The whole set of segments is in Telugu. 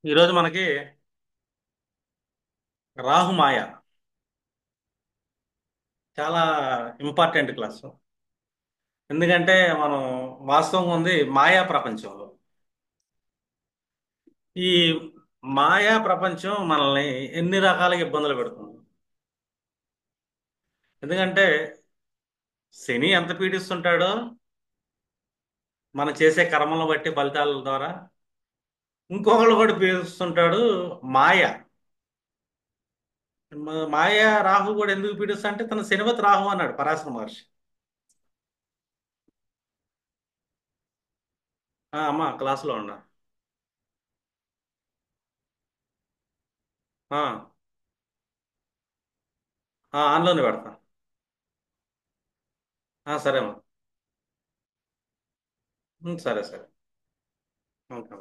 ఈరోజు మనకి రాహుమాయ చాలా ఇంపార్టెంట్ క్లాసు. ఎందుకంటే మనం వాస్తవంగా ఉంది మాయా ప్రపంచంలో. ఈ మాయా ప్రపంచం మనల్ని ఎన్ని రకాలుగా ఇబ్బందులు పెడుతుంది. ఎందుకంటే శని ఎంత పీడిస్తుంటాడో మనం చేసే కర్మలను బట్టి ఫలితాల ద్వారా ఇంకొకళ్ళు కూడా పీడిస్తుంటాడు. మాయ మాయ రాహు కూడా ఎందుకు పీడిస్తా అంటే తన శనివత్ రాహు అన్నాడు పరాశర మహర్షి. అమ్మా క్లాసులో ఉన్నా. ఆ, ఆన్లోనే పెడతా. సరే అమ్మా. సరే సరే. ఓకే.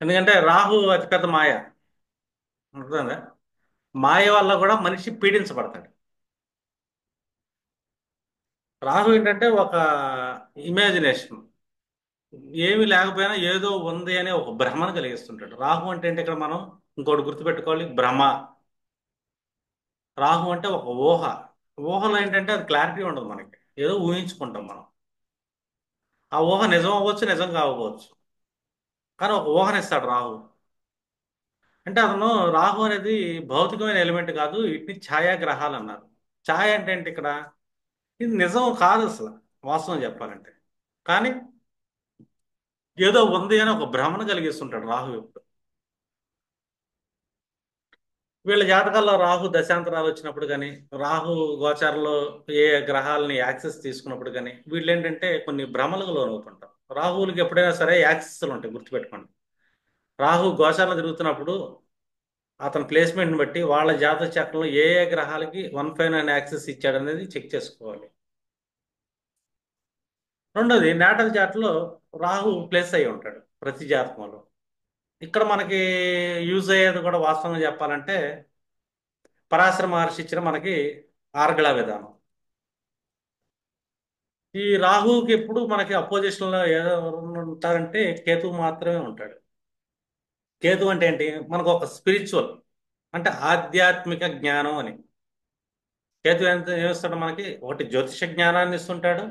ఎందుకంటే రాహు అతిపెద్ద మాయ. అర్థమైందా? మాయ వల్ల కూడా మనిషి పీడించబడతాడు. రాహు ఏంటంటే ఒక ఇమాజినేషన్, ఏమి లేకపోయినా ఏదో ఉంది అనే ఒక భ్రమను కలిగిస్తుంటాడు. రాహు అంటే ఏంటి ఇక్కడ మనం ఇంకోటి గుర్తుపెట్టుకోవాలి, భ్రమ. రాహు అంటే ఒక ఊహ. ఊహలో ఏంటంటే అది క్లారిటీ ఉండదు మనకి, ఏదో ఊహించుకుంటాం మనం. ఆ ఊహ నిజం అవ్వచ్చు, నిజం కాకపోవచ్చు, కానీ ఒక ఊహనిస్తాడు రాహు. అంటే అతను రాహు అనేది భౌతికమైన ఎలిమెంట్ కాదు, వీటిని ఛాయాగ్రహాలు అన్నారు. ఛాయ అంటే ఏంటి ఇక్కడ, ఇది నిజం కాదు అసలు, వాస్తవం చెప్పాలంటే. కానీ ఏదో ఉంది అని ఒక భ్రమను కలిగిస్తుంటాడు రాహు ఎప్పుడు. వీళ్ళ జాతకాల్లో రాహు దశాంతరాలు వచ్చినప్పుడు కానీ, రాహు గోచారంలో ఏ గ్రహాలని యాక్సెస్ తీసుకున్నప్పుడు కానీ, వీళ్ళు ఏంటంటే కొన్ని భ్రమలకు లోనవుతుంటారు. రాహువులకి ఎప్పుడైనా సరే యాక్సెస్లు ఉంటాయి, గుర్తుపెట్టుకోండి. రాహు గోచారంలో తిరుగుతున్నప్పుడు అతని ప్లేస్మెంట్ని బట్టి వాళ్ళ జాతక చక్రంలో ఏ ఏ గ్రహాలకి 159 యాక్సెస్ ఇచ్చాడు అనేది చెక్ చేసుకోవాలి. రెండోది నేటల్ చార్ట్లో రాహు ప్లేస్ అయి ఉంటాడు ప్రతి జాతకంలో. ఇక్కడ మనకి యూజ్ అయ్యేది కూడా వాస్తవంగా చెప్పాలంటే పరాశర మహర్షి ఇచ్చిన మనకి ఆర్గళ విధానం. ఈ రాహుకి ఎప్పుడు మనకి అపోజిషన్లో ఎవరు ఉంటారంటే కేతువు మాత్రమే ఉంటాడు. కేతు అంటే ఏంటి, మనకు ఒక స్పిరిచువల్, అంటే ఆధ్యాత్మిక జ్ఞానం అని. కేతు ఎంత ఏమిస్తాడు మనకి, ఒకటి జ్యోతిష జ్ఞానాన్ని ఇస్తుంటాడు,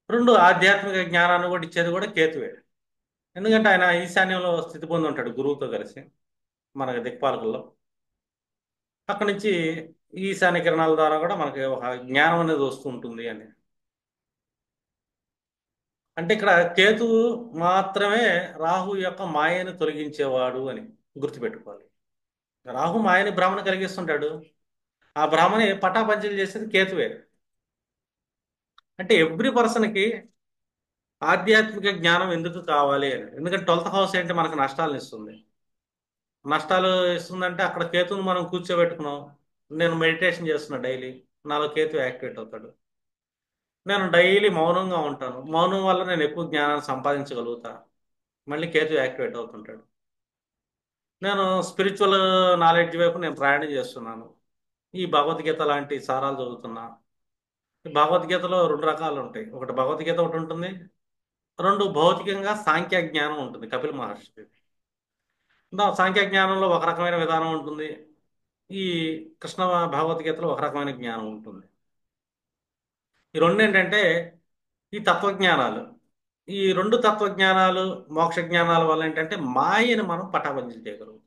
రెండు ఆధ్యాత్మిక జ్ఞానాన్ని కూడా ఇచ్చేది కూడా కేతువే. ఎందుకంటే ఆయన ఈశాన్యంలో స్థితి పొంది ఉంటాడు గురువుతో కలిసి మనకి దిక్పాలకుల్లో. అక్కడి నుంచి ఈశాన్య కిరణాల ద్వారా కూడా మనకి ఒక జ్ఞానం అనేది వస్తూ ఉంటుంది అని. అంటే ఇక్కడ కేతువు మాత్రమే రాహు యొక్క మాయని తొలగించేవాడు అని గుర్తుపెట్టుకోవాలి. రాహు మాయని భ్రమణ కలిగిస్తుంటాడు, ఆ భ్రమని పటాపంచలు చేసేది కేతువే. అంటే ఎవ్రీ పర్సన్కి ఆధ్యాత్మిక జ్ఞానం ఎందుకు కావాలి అని, ఎందుకంటే 12th హౌస్ ఏంటి, మనకు నష్టాలను ఇస్తుంది. నష్టాలు ఇస్తుందంటే అక్కడ కేతువుని మనం కూర్చోబెట్టుకున్నాం. నేను మెడిటేషన్ చేస్తున్నా డైలీ, నాలో కేతు యాక్టివేట్ అవుతాడు. నేను డైలీ మౌనంగా ఉంటాను, మౌనం వల్ల నేను ఎక్కువ జ్ఞానాన్ని సంపాదించగలుగుతా, మళ్ళీ కేతు యాక్టివేట్ అవుతుంటాడు. నేను స్పిరిచువల్ నాలెడ్జ్ వైపు నేను ప్రయాణం చేస్తున్నాను, ఈ భగవద్గీత లాంటి సారాలు చదువుతున్నా. ఈ భగవద్గీతలో రెండు రకాలు ఉంటాయి, ఒకటి భగవద్గీత ఒకటి ఉంటుంది, రెండు భౌతికంగా సాంఖ్య జ్ఞానం ఉంటుంది కపిల మహర్షి. సాంఖ్య జ్ఞానంలో ఒక రకమైన విధానం ఉంటుంది, ఈ కృష్ణ భగవద్గీతలో ఒక రకమైన జ్ఞానం ఉంటుంది. ఈ రెండు ఏంటంటే ఈ తత్వజ్ఞానాలు. ఈ రెండు తత్వజ్ఞానాలు, మోక్ష జ్ఞానాల వల్ల ఏంటంటే మాయని మనం పటాపంచలు చేయగలుగుతాం.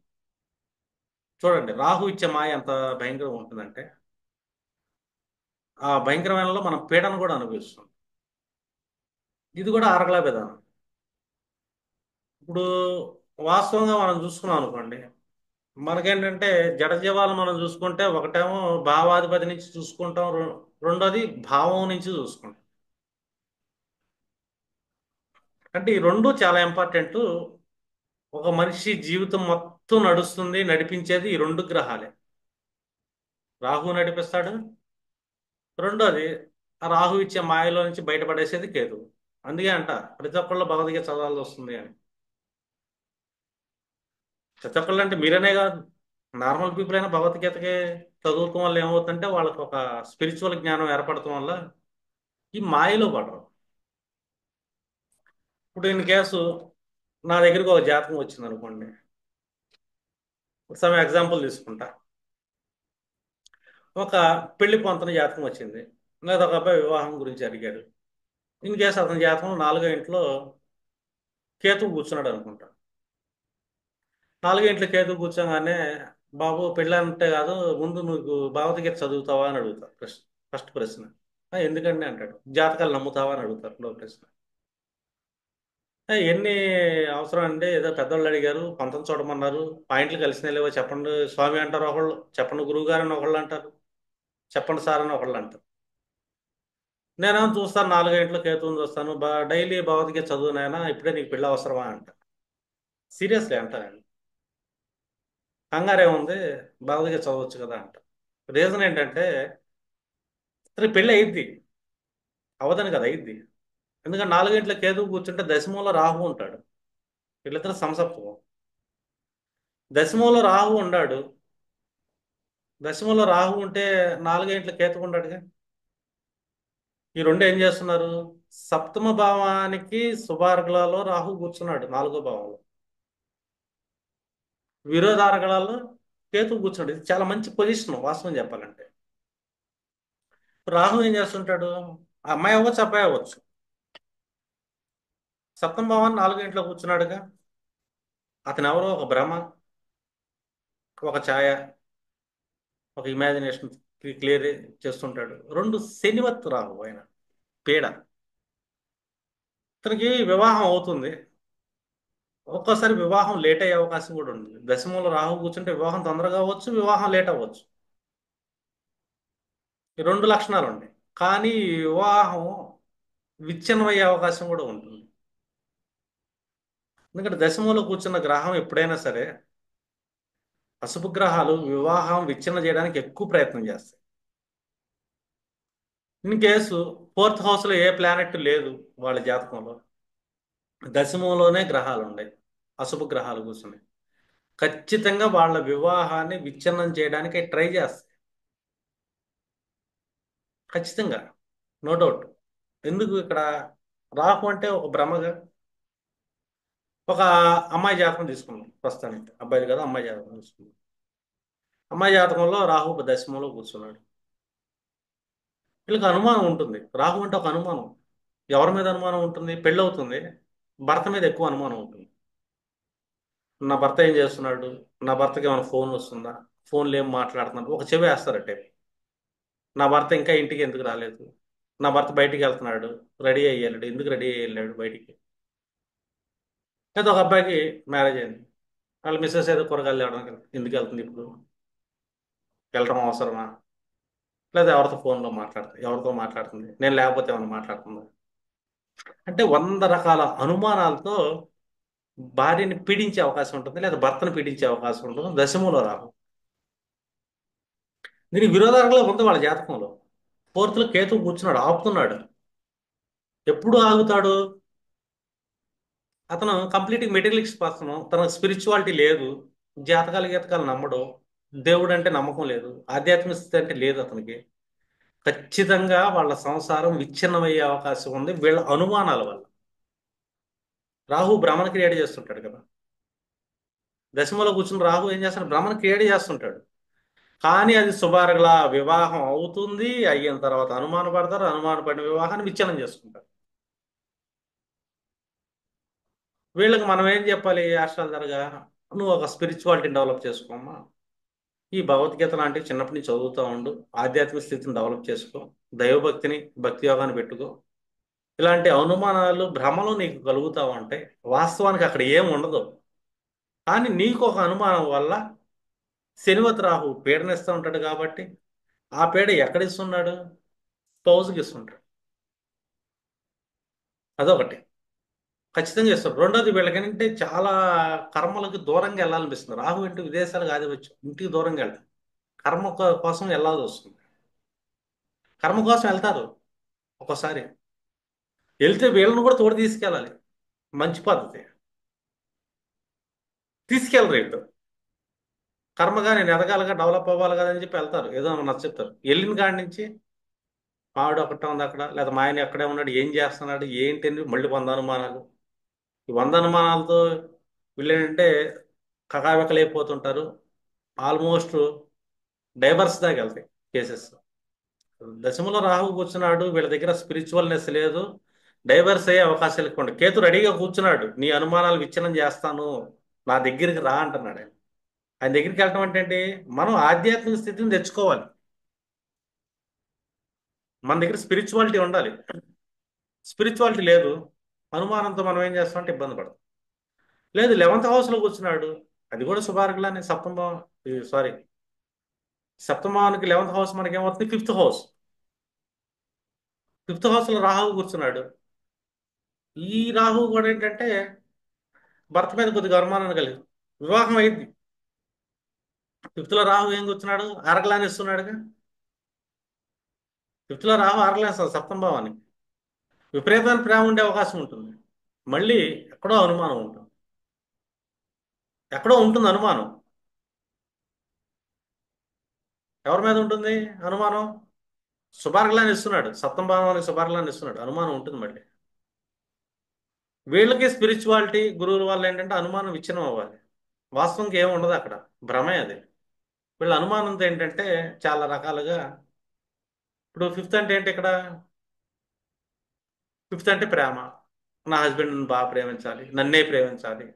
చూడండి రాహు ఇచ్చే మాయ ఎంత భయంకరంగా ఉంటుందంటే, ఆ భయంకరమైనలో మనం పీడన కూడా అనుభవిస్తాం. ఇది కూడా అరగల విధానం. ఇప్పుడు వాస్తవంగా మనం చూసుకున్నాం అనుకోండి, మనకేంటంటే జడజీవాలు మనం చూసుకుంటే ఒకటేమో భావాధిపతి నుంచి చూసుకుంటాం, రెండోది భావం నుంచి చూసుకుంటాం. అంటే ఈ రెండు చాలా ఇంపార్టెంట్. ఒక మనిషి జీవితం మొత్తం నడుస్తుంది, నడిపించేది ఈ రెండు గ్రహాలే. రాహు నడిపిస్తాడు, రెండోది ఆ రాహు ఇచ్చే మాయలో నుంచి బయటపడేసేది కేతువు. అందుకే అంట ప్రతి ఒక్కళ్ళు భగవద్గీత చదవాల్సి వస్తుంది అని. ప్రతి ఒక్కళ్ళు అంటే మీరనే కాదు, నార్మల్ పీపుల్ అయినా భగవద్గీతకి చదువుకోవడం వల్ల ఏమవుతుందంటే వాళ్ళకి ఒక స్పిరిచువల్ జ్ఞానం ఏర్పడటం వల్ల ఈ మాయలో పడరు. ఇప్పుడు ఇన్ కేసు నా దగ్గరికి ఒక జాతకం వచ్చింది అనుకోండి. సమ్ ఎగ్జాంపుల్ తీసుకుంటా. ఒక పెళ్లి పొంతన జాతకం వచ్చింది, లేదా ఒక అబ్బాయి వివాహం గురించి అడిగాడు. ఇన్ కేసు అతని జాతకం నాలుగో ఇంట్లో కేతువు కూర్చున్నాడు అనుకుంటా. నాలుగో ఇంట్లో కేతువు కూర్చోగానే, బాబు పెళ్ళి అంటే కాదు, ముందు నువ్వు భగవద్గీత చదువుతావా అని అడుగుతారు. ఫస్ట్ ప్రశ్న. ఎందుకండి అంటాడు. జాతకాలు నమ్ముతావా అని అడుగుతారు రెండో ప్రశ్న. ఎన్ని అవసరం అండి, ఏదో పెద్దవాళ్ళు అడిగారు, పంతం చూడమన్నారు, పాయింట్లు కలిసినా లేవో చెప్పండి స్వామి అంటారు ఒకళ్ళు, చెప్పండి గురువు గారు అని ఒకళ్ళు అంటారు, చెప్పండి సార్ అని ఒకళ్ళు అంటారు. నేనేమో చూస్తాను, నాలుగో ఇంట్లో కేతువుని చూస్తాను, డైలీ భగవద్గీత చదువునైనా, ఇప్పుడే నీకు పెళ్ళి అవసరమా అంట. సీరియస్లీ అంటానండి. కంగారేముంది, భగవద్గీత చదవచ్చు కదా అంట. రీజన్ ఏంటంటే, సరే పెళ్ళి అయ్యిద్ది, అవదని కదా అయ్యిద్ది. ఎందుకంటే నాలుగో ఇంట్లో కేతువు కూర్చుంటే దశమంలో రాహు ఉంటాడు, వీళ్ళిద్దరు సమసప్తమం. దశమంలో రాహు ఉన్నాడు, దశమంలో రాహు ఉంటే నాలుగో ఇంట్లో కేతువు ఉన్నాడుగా. ఈ రెండు ఏం చేస్తున్నారు, సప్తమ భావానికి శుభార్గళలో రాహు కూర్చున్నాడు నాలుగో భావంలో, విరోధార్గళాల్లో కేతువు కూర్చున్నాడు. ఇది చాలా మంచి పొజిషన్ వాస్తవం చెప్పాలంటే. రాహు ఏం చేస్తుంటాడు, అమ్మాయి అవ్వచ్చు అబ్బాయి అవ్వచ్చు, సప్తమ భావాన్ని నాలుగో ఇంట్లో కూర్చున్నాడుగా. అతను ఎవరో ఒక భ్రమ, ఒక ఛాయ, ఒక ఇమాజినేషన్ క్లియర్ చేస్తుంటాడు. రెండు శనివత్తు రాహు ఆయన పీడ. ఇతనికి వివాహం అవుతుంది, ఒక్కోసారి వివాహం లేట్ అయ్యే అవకాశం కూడా ఉంది. దశమంలో రాహు కూర్చుంటే వివాహం తొందరగా అవ్వచ్చు, వివాహం లేట్ అవ్వచ్చు. ఈ రెండు లక్షణాలు ఉన్నాయి. కానీ ఈ వివాహం విచ్ఛిన్నమయ్యే అవకాశం కూడా ఉంటుంది. ఎందుకంటే దశమంలో కూర్చున్న గ్రహం ఎప్పుడైనా సరే, అశుభ గ్రహాలు వివాహం విచ్ఛిన్న చేయడానికి ఎక్కువ ప్రయత్నం చేస్తాయి. ఇన్ కేసు ఫోర్త్ హౌస్లో ఏ ప్లానెట్ లేదు వాళ్ళ జాతకంలో, దశమంలోనే గ్రహాలు ఉన్నాయి, అశుభ గ్రహాలు కూర్చున్నాయి, ఖచ్చితంగా వాళ్ళ వివాహాన్ని విచ్ఛిన్నం చేయడానికి ట్రై చేస్తాయి. ఖచ్చితంగా, నో డౌట్. ఎందుకు ఇక్కడ రాహు అంటే ఒక భ్రమగా. ఒక అమ్మాయి జాతకం తీసుకున్నాం ప్రస్తుతానికి, అబ్బాయి కదా, అమ్మాయి జాతకం తీసుకున్నాం. అమ్మాయి జాతకంలో రాహు దశమంలో కూర్చున్నాడు. వీళ్ళకి అనుమానం ఉంటుంది, రాహు అంటే ఒక అనుమానం. ఎవరి మీద అనుమానం ఉంటుంది, పెళ్ళవుతుంది, భర్త మీద ఎక్కువ అనుమానం ఉంటుంది. నా భర్త ఏం చేస్తున్నాడు, నా భర్తకి ఏమైనా ఫోన్ వస్తుందా, ఫోన్లో ఏం మాట్లాడుతున్నాడు, ఒక చెవి వేస్తారటే. నా భర్త ఇంకా ఇంటికి ఎందుకు రాలేదు, నా భర్త బయటికి వెళ్తున్నాడు, రెడీ అయ్యాడు, ఎందుకు రెడీ అయ్యాడు బయటికి. లేదా ఒక అబ్బాయికి మ్యారేజ్ అయింది, వాళ్ళ మిస్సెస్ ఏదో కూరగాయలు తేవడానికి ఎందుకు వెళ్తుంది ఇప్పుడు, వెళ్ళడం అవసరమా. లేదా ఎవరితో ఫోన్లో మాట్లాడుతుంది, ఎవరితో మాట్లాడుతుంది, నేను లేకపోతే ఏమైనా మాట్లాడుతుందా. అంటే 100 రకాల అనుమానాలతో భార్యని పీడించే అవకాశం ఉంటుంది, లేదా భర్తను పీడించే అవకాశం ఉంటుంది దశమంలో రాహు. దీనికి విరోధార్గంలో ఉంది వాళ్ళ జాతకంలో. ఫోర్త్లో కేతు కూర్చున్నాడు, ఆపుతున్నాడు. ఎప్పుడు ఆగుతాడు, అతను కంప్లీట్గా మెటీరియలిస్ట్ పర్సన్, తనకు స్పిరిచువాలిటీ లేదు, జాతకాలు గీతకాలు నమ్మడు, దేవుడు అంటే నమ్మకం లేదు, ఆధ్యాత్మిక స్థితి అంటే లేదు అతనికి. ఖచ్చితంగా వాళ్ళ సంసారం విచ్ఛిన్నమయ్యే అవకాశం ఉంది వీళ్ళ అనుమానాల వల్ల. రాహు భ్రమను క్రియేట్ చేస్తుంటాడు కదా. దశమలో కూర్చుని రాహు ఏం చేస్తాడు, భ్రమను క్రియేట్ చేస్తుంటాడు. కానీ అది శుభార్గల వివాహం అవుతుంది, అయిన తర్వాత అనుమాన పడతారు, అనుమాన పడిన వివాహాన్ని విచ్ఛిన్నం చేసుకుంటారు. వీళ్ళకి మనం ఏం చెప్పాలి, ఆస్ట్రాలజర్గా, నువ్వు ఒక స్పిరిచువాలిటీని డెవలప్ చేసుకోమ్మా, ఈ భగవద్గీత లాంటివి చిన్నప్పటి నుంచి చదువుతూ ఉండు, ఆధ్యాత్మిక స్థితిని డెవలప్ చేసుకో, దైవభక్తిని భక్తి యోగాన్ని పెట్టుకో. ఇలాంటి అనుమానాలు భ్రమలు నీకు కలుగుతా ఉంటాయి, వాస్తవానికి అక్కడ ఏం ఉండదు. కానీ నీకు ఒక అనుమానం వల్ల శనివత్ రాహు పీడనిస్తూ ఉంటాడు కాబట్టి, ఆ పీడ ఎక్కడిస్తున్నాడు, స్పౌజ్కి ఇస్తుంటాడు. అదొకటి ఖచ్చితంగా ఇస్తాడు. రెండోది, వీళ్ళకంటే చాలా కర్మలకు దూరంగా వెళ్ళాలనిపిస్తుంది. రాహు ఇంటి విదేశాలకు ఆధిపత్యం, ఇంటికి దూరంగా వెళ్తారు, కర్మ కోసం వెళ్ళాల్సి వస్తుంది. కర్మ కోసం వెళ్తారు ఒక్కోసారి, వెళ్తే వీళ్ళని కూడా తోడు తీసుకెళ్ళాలి, మంచి పద్ధతి. తీసుకెళ్ళరు వీళ్ళు, కర్మగా నేను ఎదగాలిగా, డెవలప్ అవ్వాలి కదా అని చెప్పి వెళ్తారు, ఏదో నచ్చ చెప్తారు. వెళ్ళిన కాడి నుంచి మావిడ ఒకటే ఉంది అక్కడ, లేదా మా ఆయన ఎక్కడే ఉన్నాడు, ఏం చేస్తున్నాడు ఏంటి అని మళ్ళీ 100 అనుమానాలు. ఈ వంద అనుమానాలతో వీళ్ళేంటంటే కకావికలైపోతుంటారు. ఆల్మోస్ట్ డైవర్స్ దాకా వెళ్తాయి కేసెస్. దశమంలో రాహు కూర్చున్నాడు, వీళ్ళ దగ్గర స్పిరిచువల్నెస్ లేదు, డైవర్స్ అయ్యే అవకాశాలు ఎక్కువ ఉంటాయి. కేతు రెడీగా కూర్చున్నాడు, నీ అనుమానాలు విచ్ఛిన్నం చేస్తాను, నా దగ్గరికి రా అంటున్నాడు ఆయన. ఆయన దగ్గరికి వెళ్ళటం అంటే ఏంటి? మనం ఆధ్యాత్మిక స్థితిని తెచ్చుకోవాలి. మన దగ్గర స్పిరిచువాలిటీ ఉండాలి. స్పిరిచువాలిటీ లేదు, అనుమానంతో మనం ఏం చేస్తామంటే ఇబ్బంది పడతాం. లేదు, 11th హౌస్లో కూర్చున్నాడు, అది కూడా శుభార్గ్లానే. సారీ, సప్తమానికి 11th హౌస్ మనకి ఏమవుతుంది? 5th house. 5th హౌస్లో రాహువు కూర్చున్నాడు. ఈ రాహువు కూడా ఏంటంటే భర్త మీద కొద్దిగా అనుమానాన్ని కలిగి వివాహం అయింది. 5th లో రాహు ఏం కూర్చున్నాడు? అరగలాని ఇస్తున్నాడుగా. 5th లో రాహు అరగలేస్తాడు సప్తమ భావానికి. విపరీతమైన ప్రేమ ఉండే అవకాశం ఉంటుంది. మళ్ళీ ఎక్కడో అనుమానం ఉంటుంది, ఎక్కడో ఉంటుంది అనుమానం. ఎవరి మీద ఉంటుంది అనుమానం? శుభార్గలాన్ని ఇస్తున్నాడు, సప్తమ భావానికి శుభార్గలాన్ని ఇస్తున్నాడు, అనుమానం ఉంటుంది మళ్ళీ. వీళ్ళకి స్పిరిచువాలిటీ గురువుల వల్ల ఏంటంటే అనుమానం విచ్ఛిన్నం అవ్వాలి. వాస్తవంకి ఏమి ఉండదు అక్కడ, భ్రమే అది. వీళ్ళ అనుమానంతో ఏంటంటే చాలా రకాలుగా. ఇప్పుడు ఫిఫ్త్ అంటే ఏంటి ఇక్కడ? ఫిఫ్త్ అంటే ప్రేమ. నా హస్బెండ్ నన్ను బాగా ప్రేమించాలి, నన్నే ప్రేమించాలి.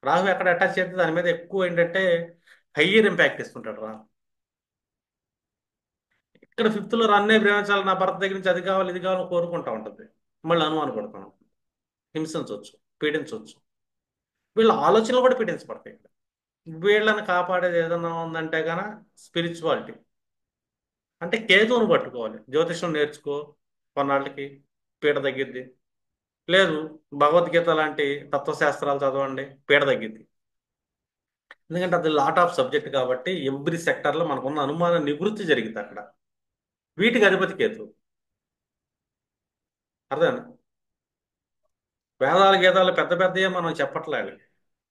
రాహు ఎక్కడ అటాచ్ చేస్తే దాని మీద ఎక్కువ ఏంటంటే హయ్యర్ ఇంపాక్ట్ ఇస్తుంటాడు రాహు. ఇక్కడ 5th లో నన్నే ప్రేమించాలి, నా భర్త దగ్గర నుంచి అది కావాలి ఇది కావాలని కోరుకుంటా ఉంటుంది. మళ్ళీ అనుమానం పడుతున్నాం, హింసించవచ్చు, పీడించవచ్చు. వీళ్ళ ఆలోచనలు కూడా పీడించబడతాయి. వీళ్ళని కాపాడేది ఏదన్నా ఉందంటే గన స్పిరిచువాలిటీ. అంటే కేతువును పట్టుకోవాలి, జ్యోతిషం నేర్చుకో, కొన్నాళ్ళకి పీడ తగ్గిద్ది. లేదు, భగవద్గీత లాంటి తత్వశాస్త్రాలు చదవండి, పీడ తగ్గిద్ది. ఎందుకంటే అది లాట్ ఆఫ్ సబ్జెక్ట్ కాబట్టి ఎవ్రీ సెక్టర్లో మనకున్న అనుమాన నివృత్తి జరిగింది అక్కడ. వీటికి అధిపతి కేతు. అర్థం? వేదాలు గీతాలు పెద్ద పెద్దయే మనం చెప్పట్లేదు.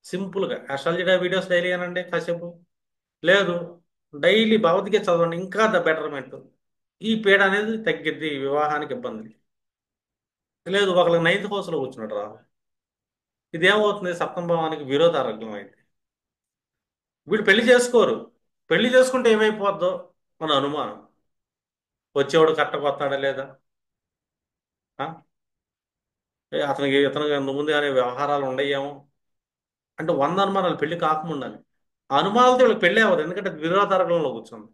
సింపుల్గా అస్ట్రాలజీ వీడియోస్ డైలీ అనండి కాసేపు. లేదు, డైలీ భగవద్గీత చదవండి, ఇంకా ద బెటర్మెంట్. ఈ పీడ అనేది తగ్గిద్ది, వివాహానికి ఇబ్బంది లేదు. ఒకళ్ళకి 9th హౌస్లో కూర్చున్నాడు రాహు, ఇదేమవుతుంది? సప్తమ భావానికి విరోధారోగ్యం అయింది. వీళ్ళు పెళ్లి చేసుకోరు. పెళ్లి చేసుకుంటే ఏమైపోద్దో మన అనుమానం. వచ్చేవాడు కరెక్ట్గా వస్తాడా లేదా? ఆ? అతనికి ఇతనికి ముందు అనే వ్యవహారాలు ఉండయేమో అంటే 100 అనుమానాలు పెళ్లి కాకముందని. ఆ అనుమానాలతో వీళ్ళకి పెళ్ళి అవ్వదు, ఎందుకంటే విరోధారోగ్యంలో కూర్చుంది.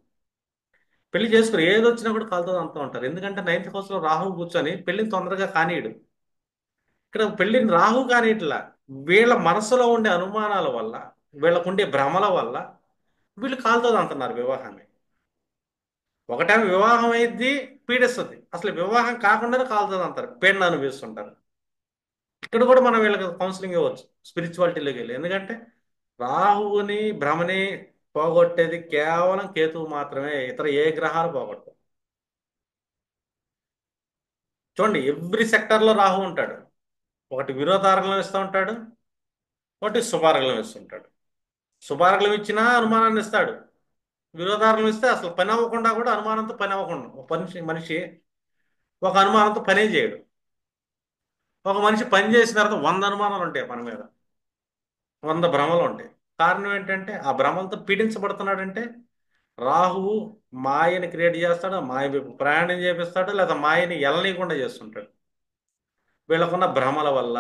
పెళ్లి చేసుకుని ఏది వచ్చినా కూడా కాలుతో అంతా ఉంటారు, ఎందుకంటే 9th హౌస్లో రాహు కూర్చొని పెళ్లిని తొందరగా కానీయడు. ఇక్కడ పెళ్లిని రాహు కానీయట్లా, వీళ్ళ మనసులో ఉండే అనుమానాల వల్ల, వీళ్ళకుండే భ్రమల వల్ల వీళ్ళు కాలుతో అంటున్నారు వివాహాన్ని. ఒకటేమో వివాహం అయింది పీడిస్తుంది, అసలు వివాహం కాకుండానే కాలుతుంది అంటారు, పీడన అనుభవిస్తుంటారు. ఇక్కడ కూడా మనం వీళ్ళకి కౌన్సిలింగ్ ఇవ్వచ్చు స్పిరిచువాలిటీలోకి వెళ్ళి. ఎందుకంటే రాహువుని భ్రమని పోగొట్టేది కేవలం కేతువు మాత్రమే, ఇతర ఏ గ్రహాలు పోగొట్టవు. చూడండి, ఎవ్రీ సెక్టర్లో రాహు ఉంటాడు. ఒకటి విరోధార్గలం ఇస్తూ ఉంటాడు, ఒకటి శుభార్గలం ఇస్తుంటాడు. శుభార్గలం ఇచ్చినా అనుమానాన్ని ఇస్తాడు, విరోధార్గలం ఇస్తే అసలు పని అవ్వకుండా కూడా అనుమానంతో పని అవ్వకుండా ఒక మనిషి ఒక అనుమానంతో పనే చేయడు. ఒక మనిషి పని చేసిన తర్వాత 100 అనుమానాలు ఉంటాయి పని మీద, 100 భ్రమలు ఉంటాయి. కారణం ఏంటంటే ఆ భ్రమలతో పీడించబడుతున్నాడంటే రాహువు మాయని క్రియేట్ చేస్తాడు, మాయ వైపు ప్రయాణం చేపిస్తాడు, లేదా మాయని ఎలనీయకుండా చేస్తుంటాడు వీళ్ళకున్న భ్రమల వల్ల.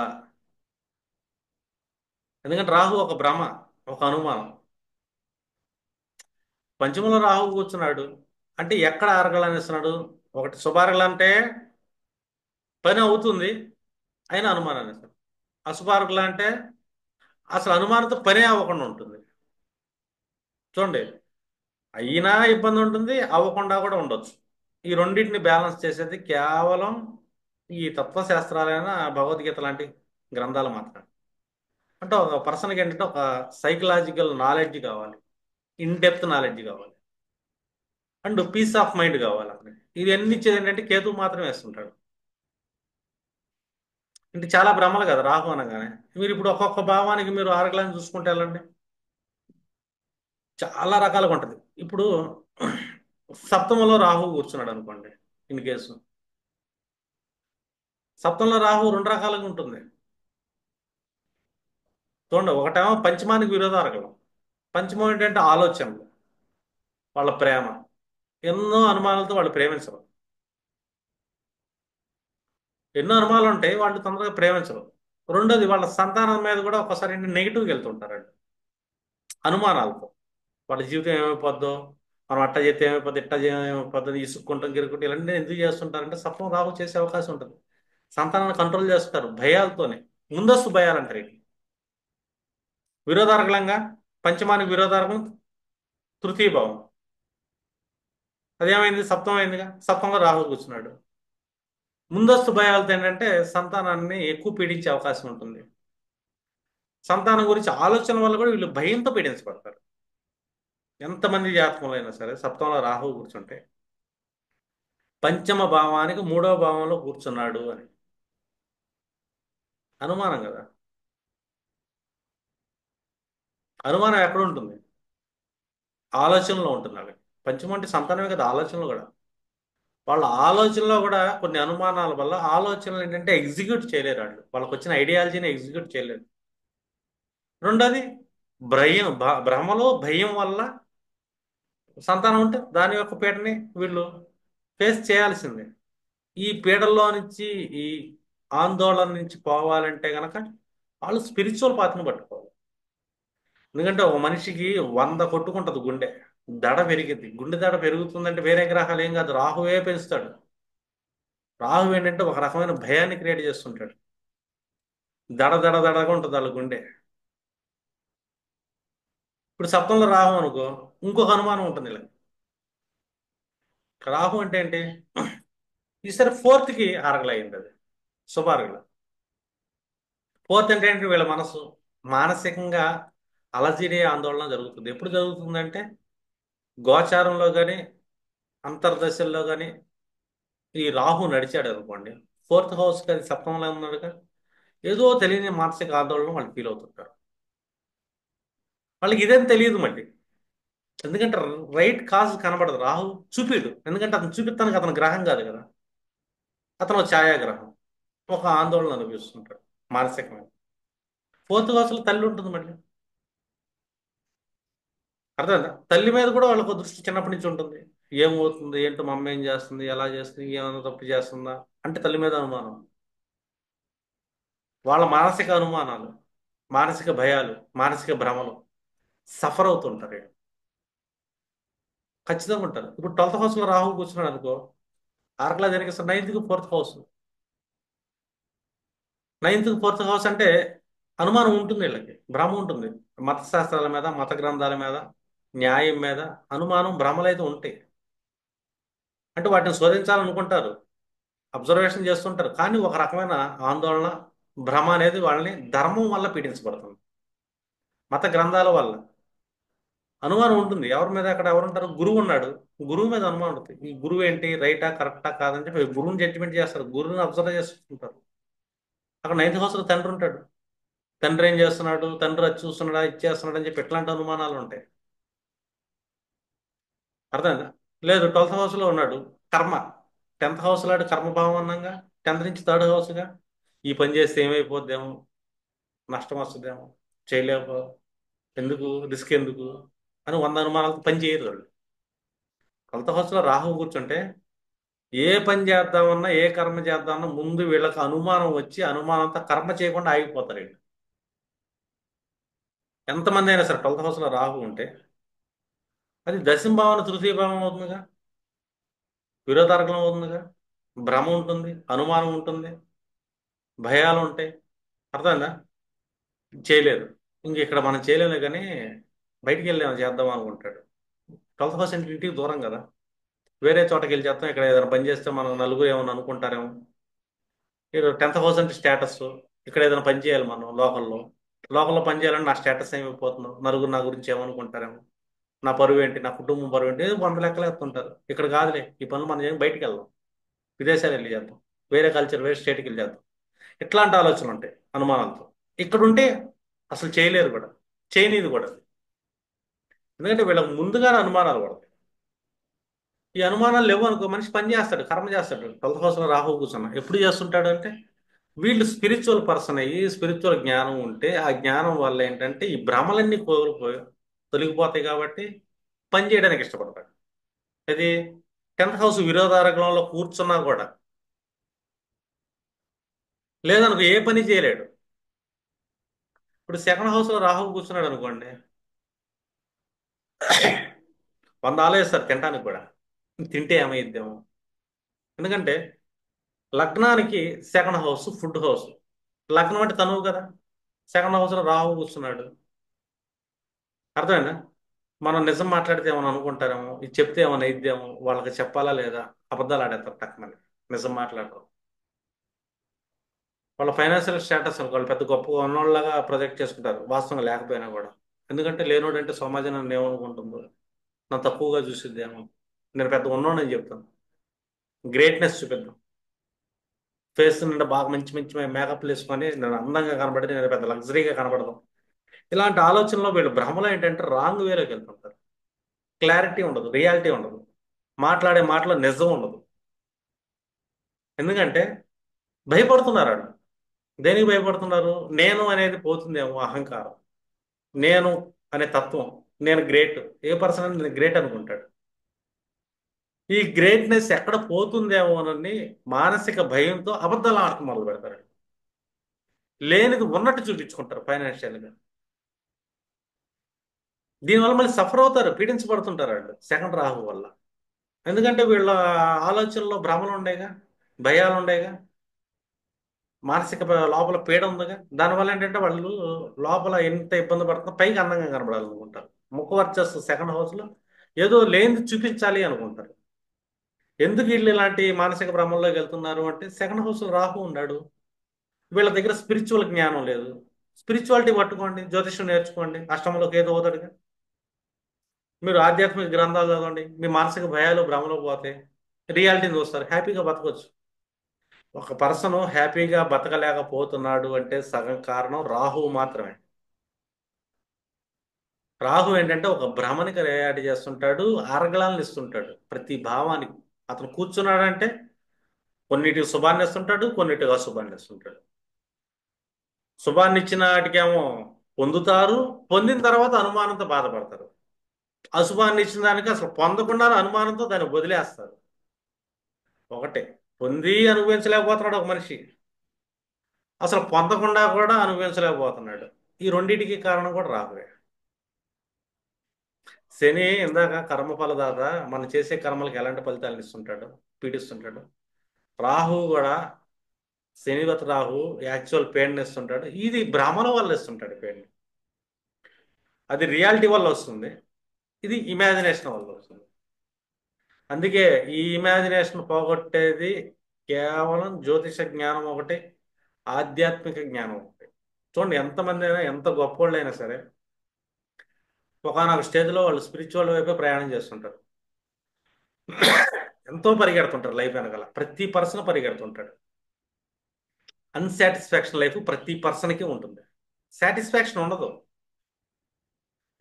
ఎందుకంటే రాహు ఒక భ్రమ, ఒక అనుమానం. పంచమంలో రాహు కూర్చున్నాడు అంటే ఎక్కడ అరగలని ఇస్తున్నాడు? ఒకటి శుభార్గలు అంటే పని అవుతుంది, అయినా అనుమానాన్ని ఇస్తాడు. అశుభార్గలు అంటే అసలు అనుమానంతో పనే అవ్వకుండా ఉంటుంది. చూడండి, అయినా ఇబ్బంది ఉంటుంది, అవ్వకుండా కూడా ఉండొచ్చు. ఈ రెండింటిని బ్యాలెన్స్ చేసేది కేవలం ఈ తత్వశాస్త్రాలైన భగవద్గీత లాంటి గ్రంథాలు మాత్రమే. అంటే ఒక పర్సన్కి ఏంటంటే ఒక సైకలాజికల్ నాలెడ్జ్ కావాలి, ఇన్ డెప్త్ నాలెడ్జ్ కావాలి, అండ్ పీస్ ఆఫ్ మైండ్ కావాలి అతనికి. ఇది అన్ని ఇచ్చేది ఏంటంటే కేతు మాత్రమే వేస్తుంటాడు. అంటే చాలా భ్రమలు కదా రాహు అనగానే. మీరు ఇప్పుడు ఒక్కొక్క భావానికి మీరు ఆరగలని చూసుకుంటే వెళ్ళండి, చాలా రకాలుగా ఉంటుంది. ఇప్పుడు సప్తమంలో రాహు కూర్చున్నాడు అనుకోండి, ఇన్ కేసు సప్తంలో రాహు రెండు రకాలుగా ఉంటుంది. చూడండి, ఒకటేమో పంచమానికి విరోధారకం. పంచమం ఏంటంటే ఆలోచనలు, వాళ్ళ ప్రేమ. ఎన్నో అనుమానాలతో వాళ్ళు ప్రేమించరు. ఎన్నో అనుమానాలు ఉంటాయి, వాళ్ళు తొందరగా ప్రేమించరు. రెండోది, వాళ్ళ సంతానం మీద కూడా ఒకసారి నెగిటివ్కి వెళ్తుంటారండి, అనుమానాలతో. వాళ్ళ జీవితం ఏమైపోద్దో, మనం అట్టా చేస్తే ఏమైపోద్ది, ఇట్టా ఏమైపోద్ది అని ఇసుక్కుంటాం, గిరుక్కుంటాం, ఇలాంటి ఎందుకు చేస్తుంటారంటే సప్నం రాహు చేసే అవకాశం ఉంటుంది. సంతానాన్ని కంట్రోల్ చేస్తారు భయాలతోనే, ముందస్తు భయాలు అంటారు వీటిని. విరోధార్గంగా పంచమానికి విరోధార్గం తృతీయ భావం. అదేమైంది, సప్తమం అయిందిగా, సప్తంలో రాహు కూర్చున్నాడు. ముందస్తు భయాలతో ఏంటంటే సంతానాన్ని ఎక్కువ పీడించే అవకాశం ఉంటుంది. సంతానం గురించి ఆలోచన వల్ల కూడా వీళ్ళు భయంతో పీడించబడతారు. ఎంతమంది జాతకంలో అయినా సరే సప్తంలో రాహువు కూర్చుంటే పంచమ భావానికి మూడవ భావంలో కూర్చున్నాడు అని అనుమానం కదా. అనుమానం ఎక్కడ ఉంటుంది? ఆలోచనలో ఉంటుంది అవి. పంచమం అంటే సంతానమే కదా, ఆలోచనలు కూడా. వాళ్ళ ఆలోచనలో కూడా కొన్ని అనుమానాల వల్ల ఆలోచనలు ఏంటంటే ఎగ్జిక్యూట్ చేయలేరు, వాళ్ళకి వచ్చిన ఐడియాలజీని ఎగ్జిక్యూట్ చేయలేరు. రెండోది, భ్రమలో భయం వల్ల సంతానం ఉంటే దాని యొక్క పీడని వీళ్ళు ఫేస్ చేయాల్సిందే. ఈ పీడల్లో నుంచి, ఈ ఆందోళన నుంచి పోవాలంటే గనక వాళ్ళు స్పిరిచువల్ పాత్రను పట్టుకోవాలి. ఎందుకంటే ఒక మనిషికి 100 కొట్టుకుంటది గుండె, దడ పెరిగింది. గుండె దడ పెరుగుతుందంటే వేరే గ్రహాలు ఏం కాదు, రాహువే పెంచుతాడు. రాహు ఏంటంటే ఒక రకమైన భయాన్ని క్రియేట్ చేస్తుంటాడు. దడ దడ దడగా ఉంటుంది వాళ్ళ గుండె. ఇప్పుడు సప్తంలో రాహు అనుకో, ఇంకొక అనుమానం ఉంటుంది ఇలా. రాహు అంటే ఏంటి? ఈసారి ఫోర్త్కి అరగలైంది అది, శుభార్గల. ఫోర్త్ అంటే ఏంటి? వీళ్ళ మనసు మానసికంగా అలజడి ఆందోళన జరుగుతుంది. ఎప్పుడు జరుగుతుందంటే గోచారంలో కానీ అంతర్దశల్లో కానీ ఈ రాహు నడిచాడు అనుకోండి, ఫోర్త్ హౌస్కి అది సప్తమంలో ఉన్నాడుగా, ఏదో తెలియని మానసిక ఆందోళన వాళ్ళు ఫీల్ అవుతుంటారు. వాళ్ళకి ఇదేం తెలియదు మళ్ళీ. ఎందుకంటే రైట్ కాజ్ కనబడదు, రాహు చూపిడు. ఎందుకంటే అతను చూపిస్తానికి అతను గ్రహం కాదు కదా, అతను ఒక ఛాయాగ్రహం. ఒక ఆందోళన అనిపిస్తుంటాడు మానసికమైన. ఫోర్త్ హౌస్లో తల్లి ఉంటుంది మళ్ళీ. అర్థమైందా? తల్లి మీద కూడా వాళ్ళకు దృష్టి చిన్నప్పటి నుంచి ఉంటుంది. ఏమవుతుంది, ఏంటో మా అమ్మ ఏం చేస్తుంది, ఎలా చేస్తుంది, ఏమైనా తప్పు చేస్తుందా అంటే తల్లి మీద అనుమానం. వాళ్ళ మానసిక అనుమానాలు, మానసిక భయాలు, మానసిక భ్రమలు సఫర్ అవుతుంటారు వీళ్ళు. ఖచ్చితంగా ఉంటారు. ఇప్పుడు 12th హౌస్లో రాహు కూర్చున్నాడు అనుకో, ఆరకలా జరిగిస్తారు 9th fourth house. 9th fourth house అంటే అనుమానం ఉంటుంది వీళ్ళకి, భ్రమ ఉంటుంది. మత శాస్త్రాల మీద, మత గ్రంథాల మీద, న్యాయం మీద అనుమానం, భ్రమలు అయితే ఉంటాయి. అంటే వాటిని శోధించాలనుకుంటారు, అబ్జర్వేషన్ చేస్తుంటారు, కానీ ఒక రకమైన ఆందోళన, భ్రమ అనేది వాళ్ళని ధర్మం వల్ల పీడించబడుతుంది, మత గ్రంథాల వల్ల. అనుమానం ఉంటుంది ఎవరి మీద. అక్కడ ఎవరుంటారు? గురువు ఉన్నాడు, గురువు మీద అనుమానం ఉంటుంది. ఈ గురువు ఏంటి, రైటా కరెక్టా కాదని చెప్పి గురువుని జడ్జిమెంట్ చేస్తారు, గురువుని అబ్జర్వ్ చేస్తుంటారు. అక్కడ 9th హౌస్లో తండ్రి ఉంటాడు, తండ్రి ఏం చేస్తున్నాడు, తండ్రి అది చూస్తున్నాడా, ఇది చేస్తున్నాడు అని చెప్పి ఎట్లాంటి అనుమానాలు ఉంటాయి. అర్థమైందా? లేదు, 12th హౌస్లో ఉన్నాడు, కర్మ. 10th హౌస్లో కర్మభావం అన్నాగా, 10th నుంచి 3rd హౌస్గా. ఈ పని చేస్తే ఏమైపోద్దేమో, నష్టం వస్తుందేమో, చేయలేకపో, ఎందుకు రిస్క్ ఎందుకు అని 100 అనుమానాలతో పని చేయరు వాళ్ళు. 12th హౌస్లో రాహు కూర్చుంటే ఏ పని చేద్దామన్నా, ఏ కర్మ చేద్దామన్నా ముందు వీళ్ళకి అనుమానం వచ్చి అనుమానంతో కర్మ చేయకుండా ఆగిపోతారు వీళ్ళు. ఎంతమంది అయినా సరే 12th హౌస్లో రాహు ఉంటే అది దశమ భావన తృతీయ భావం అవుతుందిగా, విరోధార్గం అవుతుందిగా. భ్రమ ఉంటుంది, అనుమానం ఉంటుంది, భయాలు ఉంటాయి. అర్థమైందా? చేయలేదు. ఇంక ఇక్కడ మనం చేయలేము కానీ బయటికి వెళ్ళి ఏమైనా చేద్దాం అనుకుంటాడు. 12th హౌస్ అంటే ఇంటికి దూరం కదా, వేరే చోటకి వెళ్ళి చేస్తాం. ఇక్కడ ఏదైనా పని చేస్తే మనం నలుగురు ఏమైనా అనుకుంటారేమో. ఇక్కడ 10th హౌస్ అంటే స్టేటస్. ఇక్కడ ఏదైనా పని చేయాలి మనం లోకల్లో, లోకల్లో పని చేయాలని నా స్టేటస్ ఏమైపోతుందో, నలుగురు నా గురించి ఏమనుకుంటారేమో, నా పరువు ఏంటి, నా కుటుంబం పరువు ఏంటి, 100 లెక్కలు ఎత్తుంటారు. ఇక్కడ కాదులే, ఈ పనులు మనం ఏం బయటికి వెళ్దాం, విదేశాలు వెళ్ళి చేద్దాం, వేరే కల్చర్, వేరే స్టేట్కి వెళ్ళి చేద్దాం. ఇట్లాంటి ఆలోచనలు ఉంటాయి అనుమానాలతో. ఇక్కడ ఉంటే అసలు చేయలేరు కూడా, చేయనీది కూడా. ఎందుకంటే వీళ్ళకి ముందుగానే అనుమానాలు పడతాయి. ఈ అనుమానాలు లేవు అనుకో, మనిషి పని చేస్తాడు, కర్మ చేస్తాడు. 12th హౌస్లో రాహు కూర్చున్నా ఎప్పుడు చేస్తుంటాడు అంటే వీళ్ళు స్పిరిచువల్ పర్సన్ అయ్యి స్పిరిచువల్ జ్ఞానం ఉంటే ఆ జ్ఞానం వల్ల ఏంటంటే ఈ భ్రమలన్నీ కోల్పోయి తొలగిపోతాయి కాబట్టి పని చేయడానికి ఇష్టపడతాడు. అది 10th హౌస్ విరోధారకంలో కూర్చున్నా కూడా లేదనుకో ఏ పని చేయలేడు. ఇప్పుడు సెకండ్ హౌస్ లో రాహువు కూర్చున్నాడు అనుకోండి, 100 ఆలోచిస్తారు తినడానికి కూడా, తింటే ఏమైద్దాము. ఎందుకంటే లగ్నానికి సెకండ్ హౌస్ ఫుడ్ హౌస్. లగ్నం అంటే తనువు కదా. సెకండ్ హౌస్ లో రాహువు కూర్చున్నాడు. అర్థమైందా? మనం నిజం మాట్లాడితే ఏమైనా అనుకుంటారేమో, ఇది చెప్తే ఏమైనా అయిద్దేమో, వాళ్ళకి చెప్పాలా లేదా, అబద్ధాలు ఆడేస్తారు టక్కుమని. నిజం మాట్లాడరు. వాళ్ళ ఫైనాన్షియల్ స్టేటస్ వాళ్ళు పెద్ద గొప్ప ఉన్నోళ్ళగా ప్రొజెక్ట్ చేసుకుంటారు వాస్తవంగా లేకపోయినా కూడా. ఎందుకంటే లేనోడు అంటే సమాజం నన్ను ఏమనుకుంటుందో, నన్ను తక్కువగా చూసిద్దేమో, నేను పెద్ద ఉన్నోడని చెప్తాను. గ్రేట్నెస్ చూపిద్దాం. ఫేస్ నిండా బాగా మంచి మంచి మేకప్లు వేసుకొని నేను అందంగా కనబడి నేను పెద్ద లగ్జరీగా కనబడదాం. ఇలాంటి ఆలోచనలో వీళ్ళు భ్రమలో ఏంటంటే రాంగ్ వేలోకి వెళ్తుంటారు. క్లారిటీ ఉండదు, రియాలిటీ ఉండదు, మాట్లాడే మాటలో నిజం ఉండదు. ఎందుకంటే భయపడుతున్నారు వాళ్ళు. దేనికి భయపడుతున్నారు? నేను అనేది పోతుందేమో అహంకారం, నేను అనే తత్వం, నేను గ్రేట్. ఏ పర్సన్ అని నేను గ్రేట్ అనుకుంటాడు. ఈ గ్రేట్నెస్ ఎక్కడ పోతుందేమోనని మానసిక భయంతో అబద్ధాలు ఆడటం మొదలు పెడతారు. లేనిది ఉన్నట్టు చూపించుకుంటారు ఫైనాన్షియల్గా. దీనివల్ల మళ్ళీ సఫర్ అవుతారు, పీడించబడుతుంటారు వాళ్ళు సెకండ్ రాహు వల్ల. ఎందుకంటే వీళ్ళ ఆలోచనలో భ్రమలు ఉండేగా, భయాలు ఉండేగా, మానసిక లోపల పీడ ఉందిగా. దానివల్ల ఏంటంటే వాళ్ళు లోపల ఎంత ఇబ్బంది పడుతుందో పైకి అందంగా కనబడాలనుకుంటారు. ముఖ వర్చస్సు సెకండ్ హౌస్ లో ఏదో లేనిది చూపించాలి అనుకుంటారు. ఎందుకు వీళ్ళు ఇలాంటి మానసిక భ్రమంలోకి వెళ్తున్నారు అంటే సెకండ్ హౌస్ లో రాహు ఉన్నాడు. వీళ్ళ దగ్గర స్పిరిచువల్ జ్ఞానం లేదు. స్పిరిచువాలిటీ పట్టుకోండి, జ్యోతిష్యం నేర్చుకోండి, అష్టమంలోకి ఏదో అవుతాడుగా. మీరు ఆధ్యాత్మిక గ్రంథాలు చదవండి, మీ మానసిక భయాలు భ్రమలో పోతే రియాలిటీని చూస్తారు, హ్యాపీగా బతకొచ్చు. ఒక పర్సన్ హ్యాపీగా బతకలేకపోతున్నాడు అంటే సగం కారణం రాహువు మాత్రమే. రాహు ఏంటంటే ఒక భ్రమనికి రియాక్ట్ చేస్తుంటాడు, ఆరగళాలను ఇస్తుంటాడు ప్రతి భావానికి. అతను కూర్చున్నాడంటే కొన్నిటికి శుభాన్ని ఇస్తుంటాడు, కొన్నిటికి అశుభాన్ని ఇస్తుంటాడు. శుభాన్ని ఇచ్చిన వాటికేమో పొందుతారు, పొందిన తర్వాత అనుమానంతో బాధపడతారు. అశుభాన్ని ఇచ్చిన దానికి అసలు పొందకుండా అనుమానంతో దాన్ని వదిలేస్తారు. ఒకటే, పొంది అనుభవించలేకపోతున్నాడు ఒక మనిషి, అసలు పొందకుండా కూడా అనుభవించలేకపోతున్నాడు. ఈ రెండింటికి కారణం కూడా రాహువే. శని ఇందాక కర్మఫలదాత, మనం చేసే కర్మలకు ఎలాంటి ఫలితాలను ఇస్తుంటాడు, పీడిస్తుంటాడు. రాహు కూడా, శనివత రాహు యాక్చువల్ పెయిన్ ఇస్తుంటాడు. ఇది భ్రమల వల్ల ఇస్తుంటాడు పెయిన్. అది రియాలిటీ వల్ల వస్తుంది, ఇది ఇమాజినేషన్ వల్ల వస్తుంది. అందుకే ఈ ఇమాజినేషన్ పోగొట్టేది కేవలం జ్యోతిష జ్ఞానం ఒకటి, ఆధ్యాత్మిక జ్ఞానం ఒకటి. చూడండి, ఎంతమంది అయినా ఎంత గొప్పోళ్ళైనా సరే ఒకనొక స్టేజ్లో వాళ్ళు స్పిరిచువల్ వైపే ప్రయాణం చేస్తుంటారు. ఎంతో పరిగెడుతుంటారు లైఫ్ వెనకాల, ప్రతి పర్సన్ పరిగెడుతుంటాడు. అన్సాటిస్ఫాక్షన్ లైఫ్ ప్రతి పర్సన్కి ఉంటుంది. సాటిస్ఫాక్షన్ ఉండదు.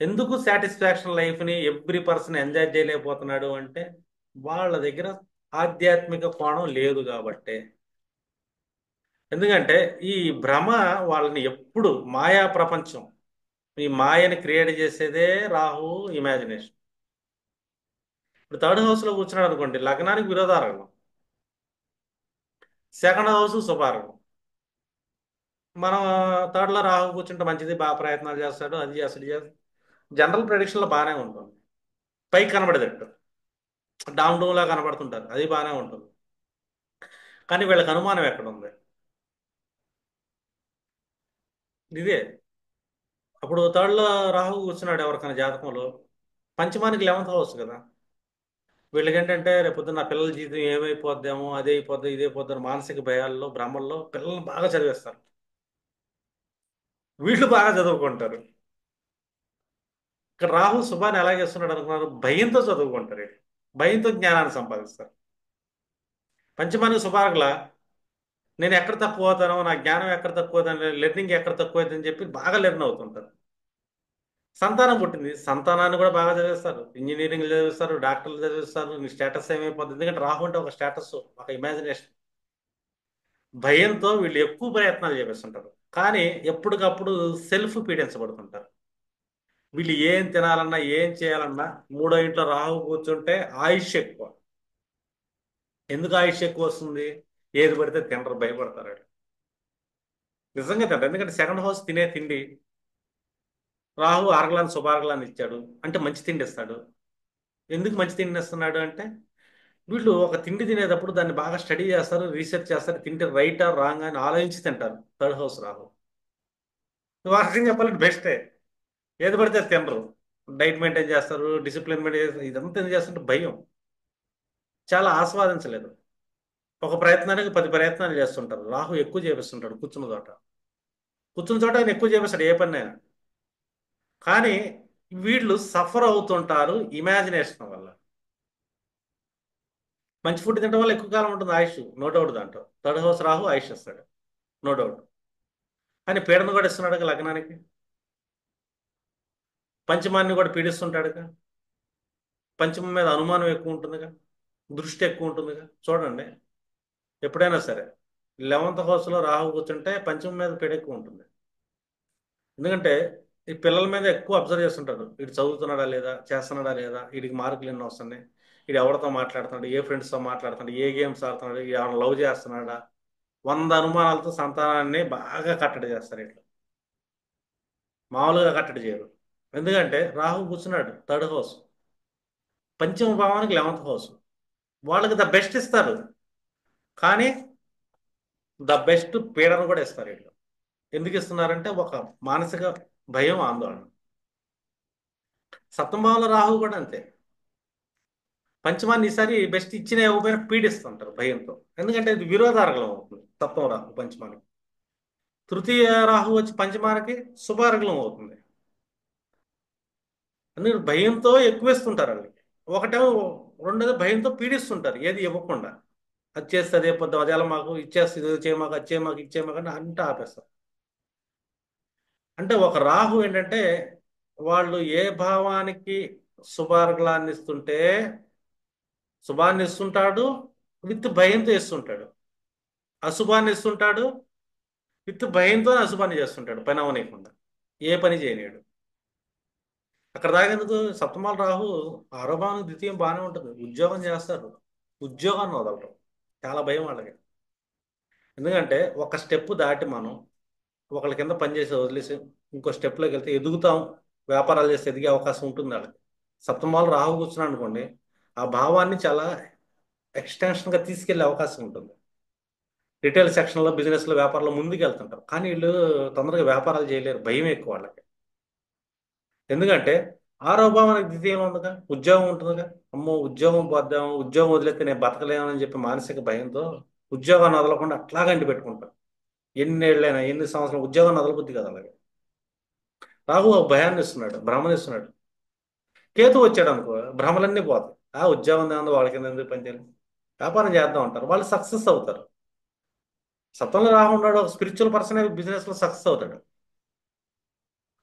ఎందుకు సాటిస్ఫాక్షన్ లైఫ్ని ఎవ్రీ పర్సన్ ఎంజాయ్ చేయలేకపోతున్నాడు అంటే వాళ్ళ దగ్గర ఆధ్యాత్మిక కోణం లేదు కాబట్టే. ఎందుకంటే ఈ భ్రమ వాళ్ళని ఎప్పుడు మాయా ప్రపంచం, ఈ మాయని క్రియేట్ చేసేదే రాహు ఇమాజినేషన్. ఇప్పుడు థర్డ్ హౌస్ లో కూర్చున్నాడు అనుకోండి, లగ్నానికి విరోధారకం, సెకండ్ హౌస్ శుభారకం. మనం థర్డ్ లో రాహు కూర్చుంటే మంచిది, బాగా ప్రయత్నాలు చేస్తాడు, అది చేస్తాడు, ఇది చేస్తాడు. జనరల్ ప్రెడిక్షన్ లో బాగానే ఉంటుంది, పైకి కనబడేటట్టు డామ్ డూమ్ లా కనబడుతుంటారు, అది బాగానే ఉంటుంది. కానీ వీళ్ళకి అనుమానం ఎక్కడ ఉంది? ఇదే. అప్పుడు థర్డ్ లో రాహు కూర్చున్నాడు ఎవరికైనా జాతకంలో, పంచమానికి 11th హౌస్ కదా. వీళ్ళకేంటంటే రేపొద్దున నా పిల్లల జీవితం ఏమైపోద్దేమో, అదే అయిపోద్ది, ఇదే అయిపోద్ది అని మానసిక భయాల్లో భ్రమల్లో పిల్లల్ని బాగా చదివేస్తారు. వీళ్ళు బాగా చదువుకుంటారు. ఇక్కడ రాహు శుభాన్ని ఎలా చేస్తున్నాడు అనుకున్నారు? భయంతో చదువుకుంటారు వీళ్ళు. భయంతో జ్ఞానాన్ని సంపాదిస్తారు. పంచమానికి శుభార్గల నేను ఎక్కడ తక్కువ అవుతానో, నా జ్ఞానం ఎక్కడ తక్కువ అవుతాను, లెర్నింగ్ ఎక్కడ తక్కువ అవుతుందని చెప్పి బాగా లెర్న్ అవుతుంటారు. సంతానం పుట్టింది, సంతానాన్ని కూడా బాగా చదివిస్తారు, ఇంజనీరింగ్ చదివిస్తారు, డాక్టర్లు చదివిస్తారు. నీ స్టేటస్ ఏమైపోతుంది? ఎందుకంటే రాహు అంటే ఒక స్టేటస్, ఒక ఇమాజినేషన్. భయంతో వీళ్ళు ఎక్కువ ప్రయత్నాలు చేపిస్తుంటారు. కానీ ఎప్పటికప్పుడు సెల్ఫ్ పీడించబడుతుంటారు. వీళ్ళు ఏం తినాలన్నా ఏం చేయాలన్నా మూడో ఇంట్లో రాహు కూర్చుంటే ఆయుష్ ఎక్కువ. ఎందుకు ఆయుష్ ఎక్కువ వస్తుంది? ఏది పడితే తినరు, భయపడతారు వాళ్ళు. నిజంగా తినరు. ఎందుకంటే సెకండ్ హౌస్ తినే తిండి, రాహు అరగలాన్ని శుభార్గలాన్ని ఇచ్చాడు అంటే మంచి తిండి ఇస్తాడు. ఎందుకు మంచి తిండి ఇస్తున్నాడు అంటే వీళ్ళు ఒక తిండి తినేటప్పుడు దాన్ని బాగా స్టడీ చేస్తారు, రీసెర్చ్ చేస్తారు, తింటే రైటా రాంగ్ అని ఆలోచించి తింటారు. థర్డ్ హౌస్ రాహు వాకింగ్ చెప్పాలంటే బెస్టే. ఏది పడితే అది తినరు. డైట్ మెయింటైన్ చేస్తారు, డిసిప్లిన్ మెయింటైన్ చేస్తారు. ఇదంతా ఎందుకు చేస్తుంటే భయం. చాలా ఆస్వాదించలేదు. ఒక ప్రయత్నానికి 10 ప్రయత్నాలు చేస్తుంటారు. రాహు ఎక్కువ చేపిస్తుంటాడు కూర్చున్న చోట. కూర్చున్న చోట ఆయన ఎక్కువ చేపిస్తాడు ఏ పన్నైనా. కానీ వీళ్ళు సఫర్ అవుతుంటారు ఇమాజినేషన్ వల్ల. మంచి ఫుడ్ తినడం వల్ల ఎక్కువ కాలం ఉంటుంది ఆయుష్, నో డౌట్. దాంట్లో థర్డ్ హౌస్ రాహు ఆయుష్ ఇస్తాడు, నో డౌట్. కానీ పీడన కూడా ఇస్తున్నాడు లగ్నానికి. పంచమాన్ని కూడా పీడిస్తుంటాడుగా. పంచమం మీద అనుమానం ఎక్కువ ఉంటుందిగా, దృష్టి ఎక్కువ ఉంటుందిగా. చూడండి, ఎప్పుడైనా సరే 11th హౌస్లో రాహు కూర్చుంటే పంచమం మీద పీడ ఎక్కువ ఉంటుంది. ఎందుకంటే ఈ పిల్లల మీద ఎక్కువ అబ్జర్వ్ చేస్తుంటారు. వీడు చదువుతున్నాడా లేదా, చేస్తున్నాడా లేదా, వీడికి మార్కులు ఎన్ని వస్తున్నాయి, వీడు ఎవరితో మాట్లాడుతున్నాడు, ఏ ఫ్రెండ్స్తో మాట్లాడుతున్నాడు, ఏ గేమ్స్ ఆడుతున్నాడు, ఎవరైనా లవ్ చేస్తున్నాడా, 100 అనుమానాలతో సంతానాన్ని బాగా కట్టడి చేస్తారు ఇట్లా. మామూలుగా కట్టడి చేయరు. ఎందుకంటే రాహు కూర్చున్నాడు థర్డ్ హౌస్, పంచమ భావానికి 11th హౌస్. వాళ్ళకి ద బెస్ట్ ఇస్తారు, కానీ ద బెస్ట్ పీడన కూడా ఇస్తారు వీళ్ళు. ఎందుకు ఇస్తున్నారంటే ఒక మానసిక భయం, ఆందోళన. సప్తమ భావంలో రాహు కూడా అంతే. పంచమాన్ని ఈసారి బెస్ట్ ఇచ్చిన ఇవ్వకపోయినా పీడిస్తుంటారు భయంతో. ఎందుకంటే ఇది విరోధార్గలం అవుతుంది సప్తమ రాహు పంచమానికి. తృతీయ రాహు వచ్చి పంచమానికి శుభార్గలం అవుతుంది. అందుకని భయంతో ఎక్కువ ఇస్తుంటారు వాళ్ళకి. ఒకటేమో, రెండోది భయంతో పీడిస్తుంటారు ఏది ఇవ్వకుండా. అది చేస్తే అదే పొద్దు అదేలా మాకు ఇచ్చేస్తే ఇది చేయమాకు, అది చేయమాకు, ఇచ్చేయమాకు అని అంతా ఆపేస్తారు. అంటే ఒక రాహు ఏంటంటే వాళ్ళు ఏ భావానికి శుభార్గలాన్ని ఇస్తుంటే శుభాన్ని ఇస్తుంటాడు, విత్ భయంతో ఇస్తుంటాడు. అశుభాన్ని ఇస్తుంటాడు, విత్ భయంతో అశుభాన్ని చేస్తుంటాడు పని అవనీయకుండా. ఏ పని చేయలేడు. అక్కడ దాగేందుకు సప్తమాల రాహు ఆరో భావం ద్వితీయం బాగానే ఉంటుంది, ఉద్యోగం చేస్తారు. ఉద్యోగాన్ని వదలటం చాలా భయం వాళ్ళకి. ఎందుకంటే ఒక స్టెప్ దాటి మనం ఒకళ్ళ కింద పనిచేసి వదిలేసి ఇంకో స్టెప్లోకి వెళ్తే ఎదుగుతాం, వ్యాపారాలు చేస్తే ఎదిగే అవకాశం ఉంటుంది వాళ్ళకి. సప్తమాలు రాహు కూర్చున్నాడు అనుకోండి, ఆ భావాన్ని చాలా ఎక్స్టెన్షన్గా తీసుకెళ్లే అవకాశం ఉంటుంది. రిటైల్ సెక్షన్లో, బిజినెస్లో, వ్యాపారంలో ముందుకు వెళ్తుంటారు. కానీ వీళ్ళు తొందరగా వ్యాపారాలు చేయలేరు, భయం ఎక్కువ వాళ్ళకి. ఎందుకంటే ఆరో భావానికి ద్వితీయం ఉందిగా, ఉద్యోగం ఉంటుందిగా. అమ్మో ఉద్యోగం పోద్దాము, ఉద్యోగం వదిలేస్తే నేను బతకలేమని చెప్పి మానసిక భయంతో ఉద్యోగాన్ని వదలకుండా అట్లాగే అంటి పెట్టుకుంటారు. ఎన్నేళ్ళైనా, ఎన్ని సంవత్సరాలు ఉద్యోగాన్ని వదలబుద్ధి కదా అలాగే. రాహు ఒక భయాన్ని ఇస్తున్నాడు, భ్రమని ఇస్తున్నాడు. కేతు వచ్చాడు అనుకో, భ్రమలన్నీ పోతాయి. ఆ ఉద్యోగం ఏముందో వాళ్ళ కింద ఎందుకు పనిచేయాలి, వ్యాపారం చేద్దాం అంటారు, వాళ్ళు సక్సెస్ అవుతారు. సత్వంలో రాహు ఉన్నాడు, ఒక స్పిరిచువల్ పర్సన్ బిజినెస్ లో సక్సెస్ అవుతాడు.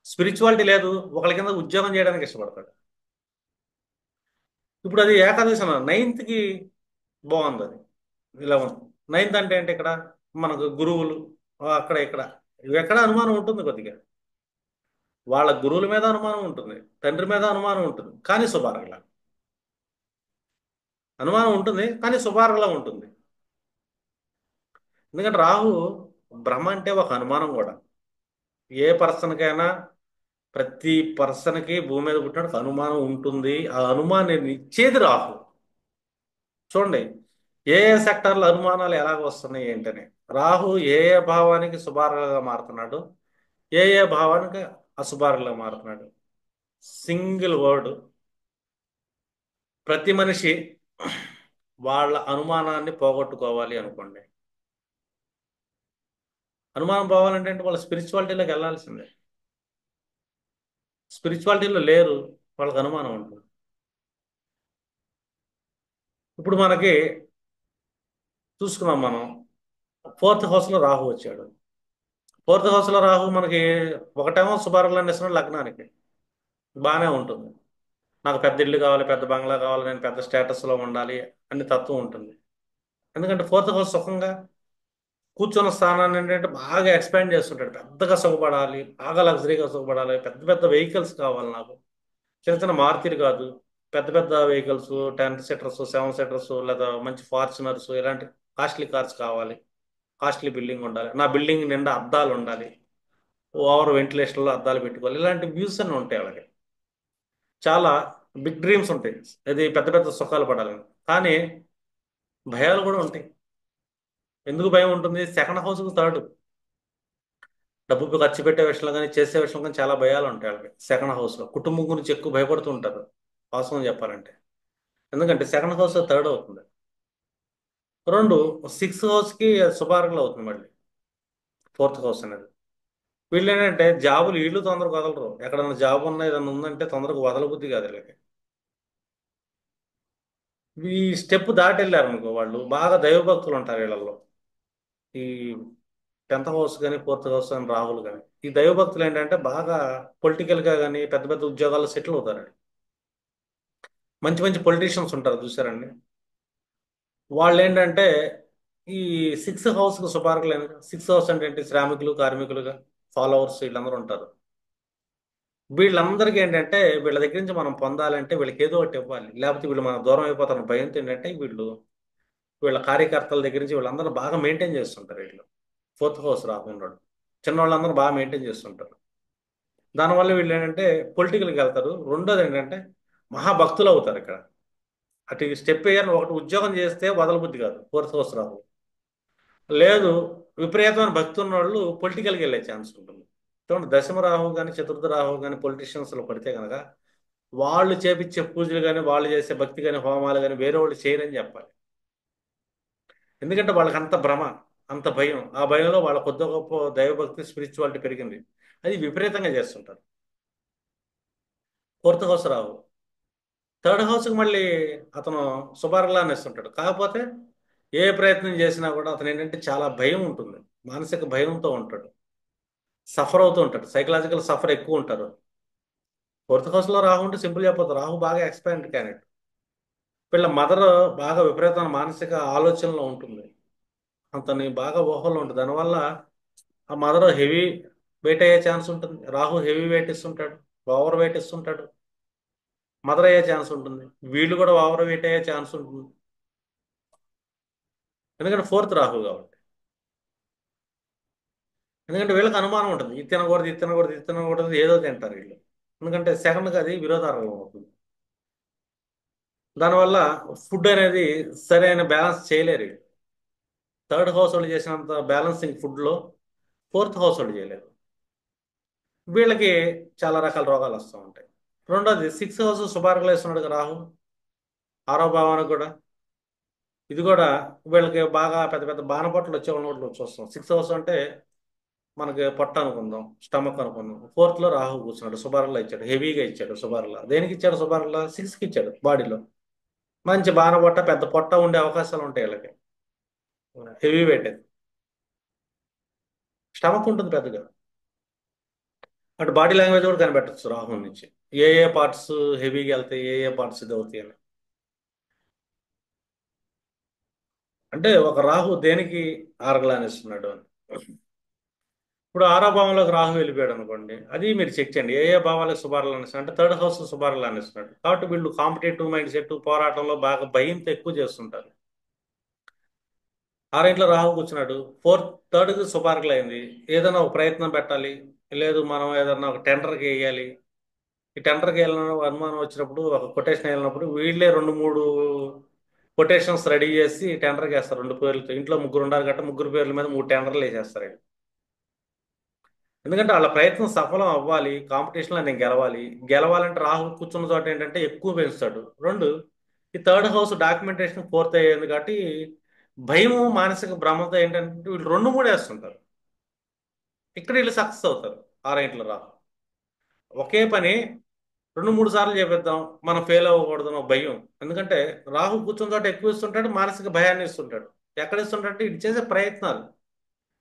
స్పిరిచువాలిటీ లేదు, ఒకళ్ళ కింద ఉద్యోగం చేయడానికి ఇష్టపడతాడు. ఇప్పుడు అది ఏకాదశి నైన్త్కి బాగుంది అది. 11 నైన్త్ అంటే ఏంటి ఇక్కడ మనకు గురువులు, అక్కడ ఇక్కడ ఇవి ఎక్కడ అనుమానం ఉంటుంది కొద్దిగా. వాళ్ళ గురువుల మీద అనుమానం ఉంటుంది, తండ్రి మీద అనుమానం ఉంటుంది, కానీ శుభార్గల అనుమానం ఉంటుంది, కానీ శుభార్గలా ఉంటుంది. ఎందుకంటే రాహు బ్రహ్మ అంటే ఒక అనుమానం కూడా. ఏ పర్సన్కైనా, ప్రతి పర్సన్కి భూమి మీద పుట్టినప్పుడు అనుమానం ఉంటుంది. ఆ అనుమానాన్ని ఇచ్చేది రాహు. చూడండి, ఏ ఏ సెక్టర్లో అనుమానాలు ఎలాగ వస్తున్నాయి ఏంటని. రాహు ఏ ఏ భావానికి శుభార్గగా మారుతున్నాడు, ఏ ఏ భావానికి అశుభార్గగా మారుతున్నాడు. సింగిల్ వర్డ్, ప్రతి మనిషి వాళ్ళ అనుమానాన్ని పోగొట్టుకోవాలి అనుకోండి. అనుమానం పోవాలంటే అంటే వాళ్ళ స్పిరిచువాలిటీలోకి వెళ్ళాల్సిందే. స్పిరిచువాలిటీలో లేరు, వాళ్ళకి అనుమానం ఉంటుంది. ఇప్పుడు మనకి చూసుకున్నాం మనం, ఫోర్త్ హౌస్లో రాహు వచ్చాడు. ఫోర్త్ హౌస్లో రాహు మనకి ఒకటేమో శుభార్గలను ఇస్తున్నాడు లగ్నానికి, బాగానే ఉంటుంది. నాకు పెద్ద ఇల్లు కావాలి, పెద్ద బంగ్లా కావాలి, నేను పెద్ద స్టేటస్లో ఉండాలి అని తత్వం ఉంటుంది. ఎందుకంటే ఫోర్త్ హౌస్ సుఖంగా కూర్చున్న స్థానాన్ని ఏంటంటే బాగా ఎక్స్పాండ్ చేస్తుంటాడు. పెద్దగా సుఖపడాలి, బాగా లగ్జరీగా సుఖపడాలి, పెద్ద పెద్ద వెహికల్స్ కావాలి నాకు. చిన్న చిన్న మారుతీలు కాదు, పెద్ద పెద్ద వెహికల్స్, 10 సీటర్స్, 7 సీటర్స్, లేదా మంచి ఫార్చునర్స్, ఇలాంటి కాస్ట్లీ కార్స్ కావాలి. కాస్ట్లీ బిల్డింగ్ ఉండాలి, నా బిల్డింగ్ నిండా అద్దాలు ఉండాలి, ఓవర్ వెంటిలేషన్లో అద్దాలు పెట్టుకోవాలి, ఇలాంటి వ్యూస్ అన్ని ఉంటాయి వాళ్ళకి. చాలా బిగ్ డ్రీమ్స్ ఉంటాయి, అది పెద్ద పెద్ద సుఖాలు పడాలని. కానీ భయాలు కూడా ఉంటాయి. ఎందుకు భయం ఉంటుంది? సెకండ్ హౌస్కు థర్డ్. డబ్బు ఖర్చు పెట్టే విషయంలో కానీ చేసే విషయంలో కానీ చాలా భయాలు ఉంటాయి వాళ్ళకి. సెకండ్ హౌస్లో కుటుంబం గురించి ఎక్కువ భయపడుతూ ఉంటారు, వాస్తవం చెప్పాలంటే. ఎందుకంటే సెకండ్ హౌస్ థర్డ్ అవుతుంది. రెండు, సిక్స్త్ హౌస్కి శుభార్గలు అవుతుంది మళ్ళీ, ఫోర్త్ హౌస్ అనేది. వీళ్ళు ఏంటంటే జాబులు వీళ్ళు తొందరగా వదలరు. ఎక్కడైనా జాబ్ ఉన్నా ఏదైనా ఉందంటే తొందరగా వదలబుద్ధి కాదు వీళ్ళకి. ఈ స్టెప్ దాటి వెళ్ళారు అనుకో, వాళ్ళు బాగా దైవభక్తులు ఉంటారు వీళ్ళల్లో. ఈ 10th హౌస్ కానీ 4th హౌస్ కానీ రాహుల్ కానీ, ఈ దైవభక్తులు ఏంటంటే బాగా పొలిటికల్గా కానీ పెద్ద పెద్ద ఉద్యోగాల్లో సెటిల్ అవుతారండి. మంచి మంచి పొలిటీషియన్స్ ఉంటారు చూసారండి. వాళ్ళు ఏంటంటే ఈ సిక్స్త్ హౌస్కి శుభార్గలేదు. సిక్స్త్ హౌస్ అంటే ఏంటి? శ్రామికులు, కార్మికులుగా, ఫాలోవర్స్ వీళ్ళందరూ ఉంటారు. వీళ్ళందరికీ ఏంటంటే వీళ్ళ దగ్గర నుంచి మనం పొందాలంటే వీళ్ళకి ఏదో ఒకటి ఇవ్వాలి, లేకపోతే వీళ్ళు మన దూరం అయిపోతారు భయంతో ఏంటంటే వీళ్ళ కార్యకర్తల దగ్గర నుంచి వీళ్ళందరూ బాగా మెయింటైన్ చేస్తుంటారు వీళ్ళు. ఫోర్త్ హౌస్ రాకుండా చిన్న వాళ్ళందరూ బాగా మెయింటైన్ చేస్తుంటారు. దానివల్ల వీళ్ళు ఏంటంటే పొలిటికల్కి వెళ్తారు. రెండోది ఏంటంటే మహాభక్తులు అవుతారు ఇక్కడ. అటు స్టెప్ వేయాలని ఒకటి ఉద్యోగం చేస్తే వదలబుద్ధి కాదు, ఫోర్త్ హౌస్ రాహు. లేదు, విపరీతమైన భక్తి ఉన్న వాళ్ళు పొలిటికల్కి వెళ్ళే ఛాన్స్ ఉంటుంది. చూడండి, దశమ రాహు కానీ చతుర్థ రాహు కానీ పొలిటీషియన్స్లో పడితే కనుక వాళ్ళు చేపించే పూజలు కానీ వాళ్ళు చేసే భక్తి కానీ హోమాలు కానీ వేరే వాళ్ళు చేయరని చెప్పాలి. ఎందుకంటే వాళ్ళకి అంత భ్రమ, అంత భయం. ఆ భయంలో వాళ్ళ కొద్ది గొప్ప దైవభక్తి స్పిరిచువాలిటీ పెరిగింది, అది విపరీతంగా చేస్తుంటారు. ఫోర్త్ హౌస్ రావు. థర్డ్ హౌస్కి మళ్ళీ అతను శుభార్గలాన్ని ఇస్తుంటాడు. కాకపోతే ఏ ప్రయత్నం చేసినా కూడా అతను ఏంటంటే చాలా భయం ఉంటుంది, మానసిక భయంతో ఉంటాడు, సఫర్ అవుతూ ఉంటాడు, సైకలాజికల్ సఫర్ ఎక్కువ ఉంటారు. ఫోర్త్ హౌస్లో రాహు ఉంటే సింపుల్ చెప్పొద్దు, రాహు బాగా ఎక్స్పాండ్ క్యాండిడేట్. వీళ్ళ మదర్ బాగా విపరీతమైన మానసిక ఆలోచనలో ఉంటుంది, అతని బాగా ఊహలో ఉంటుంది. దానివల్ల ఆ మదర్ హెవీ వెయిట్ అయ్యే ఛాన్స్ ఉంటుంది. రాహు హెవీ వెయిట్ ఇస్తుంటాడు, ఓవర్ వెయిట్ ఇస్తుంటాడు, మదర్ అయ్యే ఛాన్స్ ఉంటుంది. వీళ్ళు కూడా ఓవర్ వెయిట్ అయ్యే ఛాన్స్ ఉంటుంది, ఎందుకంటే ఫోర్త్ రాహు కాబట్టి. ఎందుకంటే వీళ్ళకి అనుమానం ఉంటుంది, ఇది తినకూడదు, ఇది తినకూడదు, ఇది తినకూడదు, ఏదో తింటారు వీళ్ళు. ఎందుకంటే సెకండ్కి అది విరోధార్హం అవుతుంది. దానివల్ల ఫుడ్ అనేది సరైన బ్యాలెన్స్ చేయలేరు వీళ్ళు. థర్డ్ హౌస్ వాళ్ళు చేసినంత బ్యాలెన్సింగ్ ఫుడ్లో ఫోర్త్ హౌస్ వాళ్ళు చేయలేరు. వీళ్ళకి చాలా రకాల రోగాలు వస్తూ ఉంటాయి. రెండోది, సిక్స్త్ హౌస్ శుభార్గలు వేస్తున్నాడు కదా రాహు, ఆరో భావానికి కూడా. ఇది కూడా వీళ్ళకి బాగా పెద్ద పెద్ద బాణపట్లు వచ్చే వాళ్ళని కూడా చూస్తాం. సిక్స్త్ హౌస్ అంటే మనకి పొట్ట అనుకుందాం, స్టమక్ అనుకుందాం. ఫోర్త్లో రాహు కూర్చున్నాడు, శుభార్గలా ఇచ్చాడు, హెవీగా ఇచ్చాడు శుభార్గలా. దేనికి ఇచ్చాడు శుభార్గలా? సిక్స్కి ఇచ్చాడు, బాడీలో మంచి బాణపొట్ట, పెద్ద పొట్ట ఉండే అవకాశాలు ఉంటాయి వీళ్ళకి. హెవీ వెయిట్, స్టమక్ ఉంటుంది పెద్దగా. అటు బాడీ లాంగ్వేజ్ కూడా కనిపెట్టచ్చు రాహు నుంచి, ఏ ఏ పార్ట్స్ హెవీగా వెళ్తాయి, ఏ ఏ పార్ట్స్ ఇది అవుతాయి అని. అంటే ఒక రాహు దేనికి ఆరగలానిస్తున్నాడు అని. ఇప్పుడు ఆరో భావంలోకి రాహు వెళ్ళిపోయాడు అనుకోండి, అది మీరు చెక్ చేయండి ఏ ఏ భావాలకు శుభార్లు అనిస్తున్నాడు. అంటే థర్డ్ హౌస్ శుభార్లు అనిస్తున్నాడు కాబట్టి వీళ్ళు కాంపిటేటివ్ మైండ్ సెట్, పోరాటంలో బాగా భయంతో ఎక్కువ చేస్తుంటారు. ఆరింట్లో రాహు కూర్చున్నాడు, థర్డ్కి శుభార్గలు అయింది. ఏదైనా ఒక ప్రయత్నం పెట్టాలి, లేదు మనం ఏదైనా ఒక టెండర్కి వేయాలి. ఈ టెండర్కి వెళ్ళిన అనుమానం వచ్చినప్పుడు, ఒక కొటేషన్ వెళ్ళినప్పుడు వీళ్ళే రెండు మూడు కొటేషన్స్ రెడీ చేసి టెండర్కి వేస్తారు. రెండు పేర్లతో, ఇంట్లో ముగ్గురు ఉండాలి కాబట్టి ముగ్గురు పేర్ల మీద మూడు టెండర్లు వేసేస్తారు వీళ్ళు. ఎందుకంటే వాళ్ళ ప్రయత్నం సఫలం అవ్వాలి, కాంపిటీషన్లో నేను గెలవాలి. గెలవాలంటే రాహు కూర్చున్న చోట ఏంటంటే ఎక్కువ పెంచుతాడు. రెండు, ఈ థర్డ్ హౌస్ డాక్యుమెంటేషన్ పూర్తి అయ్యేది కాబట్టి భయము, మానసిక భ్రమతో ఏంటంటే వీళ్ళు రెండు మూడు వేస్తుంటారు. ఇక్కడ వీళ్ళు సక్సెస్ అవుతారు. ఆరేంట్లో రాహు ఒకే పని రెండు మూడు సార్లు చేపిద్దాం, మనం ఫెయిల్ అవ్వకూడదు అని ఒక భయం. ఎందుకంటే రాహు కూర్చున్న చోట ఎక్కువ ఇస్తుంటాడు, మానసిక భయాన్ని ఇస్తుంటాడు. ఎక్కడ ఇస్తుంటాడంటే ఇది చేసే ప్రయత్నాలు,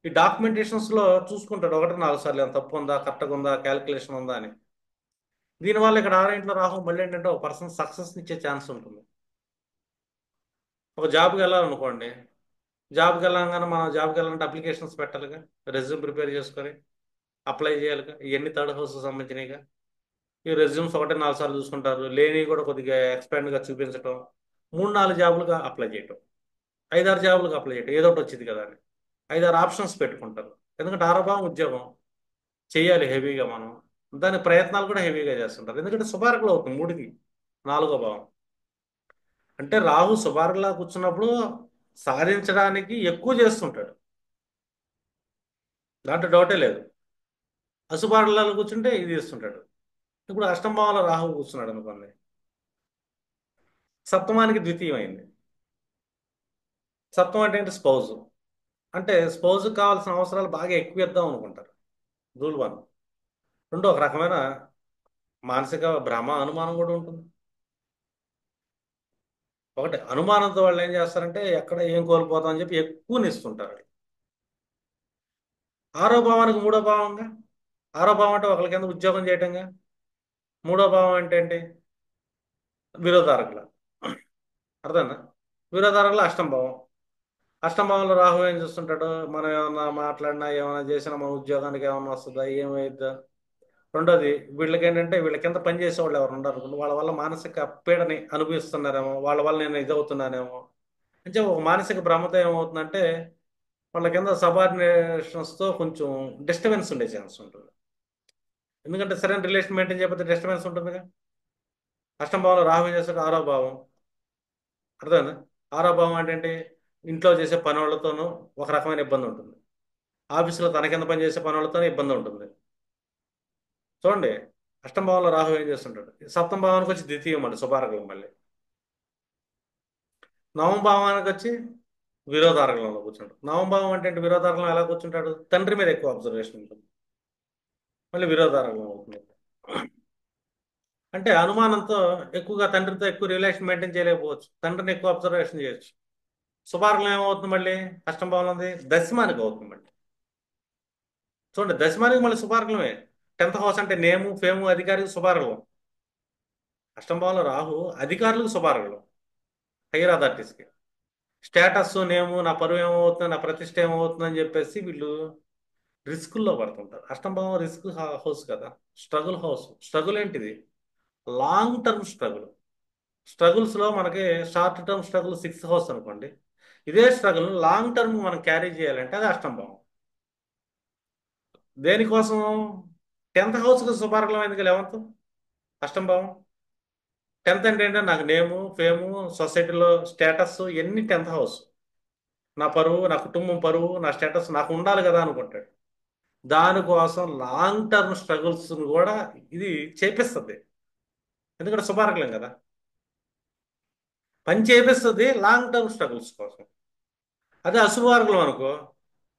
ఈ డాక్యుమెంటేషన్స్ లో చూసుకుంటాడు ఒకటి నాలుగు సార్లు ఏమైనా తప్పు ఉందా, కరెక్ట్గా ఉందా, క్యాలిక్యులేషన్ ఉందా అని. దీనివల్ల ఇక్కడ ఆరేంట్లో రాహు మళ్ళీ ఏంటంటే ఒక పర్సన్ సక్సెస్ ఇచ్చే ఛాన్స్ ఉంటుంది. ఒక జాబ్కి వెళ్ళాలనుకోండి, జాబ్కి వెళ్ళంగానే మనం జాబ్కి వెళ్ళాలంటే అప్లికేషన్స్ పెట్టాలిగా, రెజ్యూమ్ ప్రిపేర్ చేసుకొని అప్లై చేయాలిగా. ఇవన్నీ థర్డ్ హౌస్ సంబంధించినవిగా. ఈ రెజ్యూమ్స్ ఒకటి 4 సార్లు చూసుకుంటారు, లేని కూడా కొద్దిగా ఎక్స్పాండ్గా చూపించడం, 3 4 జాబులుగా అప్లై చేయటం, 5 6 జాబులకు అప్లై చేయటం, ఏదో ఒకటి వచ్చింది కదా అని 5 6 ఆప్షన్స్ పెట్టుకుంటారు. ఎందుకంటే ఆరోభావం ఉద్యోగం చేయాలి హెవీగా మనం, దాని ప్రయత్నాలు కూడా హెవీగా చేస్తుంటారు. ఎందుకంటే శుభార్కలు అవుతుంది మూడికి. 4వ భావం అంటే రాహు శుభార్కలా కూర్చున్నప్పుడు సాధించడానికి ఎక్కువ చేస్తుంటాడు, దాంట్లో డౌటే లేదు. అశుభార్కలలో కూర్చుంటే ఇది ఇస్తుంటాడు. ఇప్పుడు అష్టంభావంలో రాహు కూర్చున్నాడు అనుకోండి, సప్తమానికి ద్వితీయం అయింది. సప్తమం అంటే ఏంటి? స్పౌజ్. అంటే స్పౌజ్కి కావాల్సిన అవసరాలు బాగా ఎక్కువ ఇద్దాం అనుకుంటారు. రూల్ 1. రెండు, ఒక రకమైన మానసిక భ్రమ, అనుమానం కూడా ఉంటుంది. ఒకటి అనుమానంతో వాళ్ళు ఏం చేస్తారంటే ఎక్కడ ఏం కోల్పోతాం అని చెప్పి ఎక్కువ ఇస్తుంటారు. 6వ భావానికి 3వ భావంగా. 6వ భావం అంటే ఒకరి కింద ఉద్యోగం చేయటంగా. 3వ భావం అంటే ఏంటి? విరోధారకుల. అర్థందా? విరోధారకుల అష్టం భావం. అష్టం భావంలో రాహు ఏం చూస్తుంటాడు? మనం ఏమన్నా మాట్లాడినా ఏమైనా చేసినా మన ఉద్యోగానికి ఏమన్నా వస్తుందా, ఏమైద్దా. రెండోది, వీళ్ళకి ఏంటంటే వీళ్ళ కింద పనిచేసే వాళ్ళు ఎవరు ఉండరు అనుకోండి, వాళ్ళ వల్ల మానసిక పీడని అనుభవిస్తున్నారేమో, వాళ్ళ వల్ల నేను ఇదవుతున్నానేమో అంటే ఒక మానసిక భ్రమతో ఏమవుతుందంటే వాళ్ళ కింద సబార్డినేషన్స్తో కొంచెం డిస్టర్బెన్స్ ఉండే ఛాన్స్ ఉంటుంది. ఎందుకంటే సరైన రిలేషన్ మెయింటైన్ చేయకపోతే డిస్టర్బెన్స్ ఉంటుందిగా. అష్టం భావంలో రాహు ఏం చేస్తాడు? 6వ భావం. అర్థమైందా? 6వ భావం అంటే ఏంటి? ఇంట్లో చేసే పని వాళ్ళతోనూ ఒక రకమైన ఇబ్బంది ఉంటుంది, ఆఫీసులో తన కింద పనిచేసే పని వాళ్ళతోనే ఇబ్బంది ఉంటుంది. చూడండి, అష్టం భావంలో రాహు ఏం చేస్తుంటాడు? సప్తమ భావానికి వచ్చి ద్వితీయం అండి, శుభారకం మళ్ళీ. 9వ భావానికి వచ్చి విరోధారకంలో కూర్చుంటాడు. 9వ భావం అంటే ఏంటి? విరోధారకంలో ఎలా కూర్చుంటాడు? తండ్రి మీద ఎక్కువ అబ్జర్వేషన్ ఉంటుంది, మళ్ళీ విరోధారకం అవుతుంది. అంటే అనుమానంతో ఎక్కువగా తండ్రితో ఎక్కువ రిలేషన్ మెయింటైన్ చేయలేకపోవచ్చు, తండ్రిని ఎక్కువ అబ్జర్వేషన్ చేయొచ్చు. శుభారంగం ఏమవుతుంది మళ్ళీ? అష్టం భావంలో ఉంది, దశమానికి అవుతుంది మళ్ళీ. చూడండి, దశమానికి మళ్ళీ శుభార్గమే. 10th హౌస్ అంటే నేము, ఫేము, అధికారికి శుభార్గం. అష్టం భావంలో రాహు అధికారులకు శుభార్గం, హైయర్ అథారిటీస్కి. స్టేటస్, నేము, నా పరువు ఏమవుతుంది, నా ప్రతిష్ట ఏమవుతుంది అని చెప్పేసి వీళ్ళు రిస్కుల్లో పడుతుంటారు. అష్టం భావం రిస్క్ హౌస్ కదా, స్ట్రగుల్ హౌస్. స్ట్రగుల్ ఏంటిది? Long term struggle. స్ట్రగుల్స్లో మనకి short term struggle 6th house అనుకోండి, ఇదే స్ట్రగుల్ లాంగ్ టర్మ్ మనం క్యారీ చేయాలంటే అది అష్టం భావం. దేనికోసం? 10th హౌస్కి శుభార్గం ఎందుకు 11th? అష్టం భావం. 10th అంటే ఏంటంటే నాకు నేము, ఫేము, సొసైటీలో స్టేటస్ ఇవన్నీ 10th హౌస్. నా పరువు, నా కుటుంబం పరువు, నా స్టేటస్ నాకు ఉండాలి కదా అనుకుంటాడు. దానికోసం లాంగ్ టర్మ్ స్ట్రగుల్స్ కూడా ఇది చేపిస్తుంది. ఎందుకంటే శుభార్గం కదా, పని చేపిస్తుంది లాంగ్ టర్మ్ స్ట్రగుల్స్ కోసం. అదే అశుభార్గం అనుకో,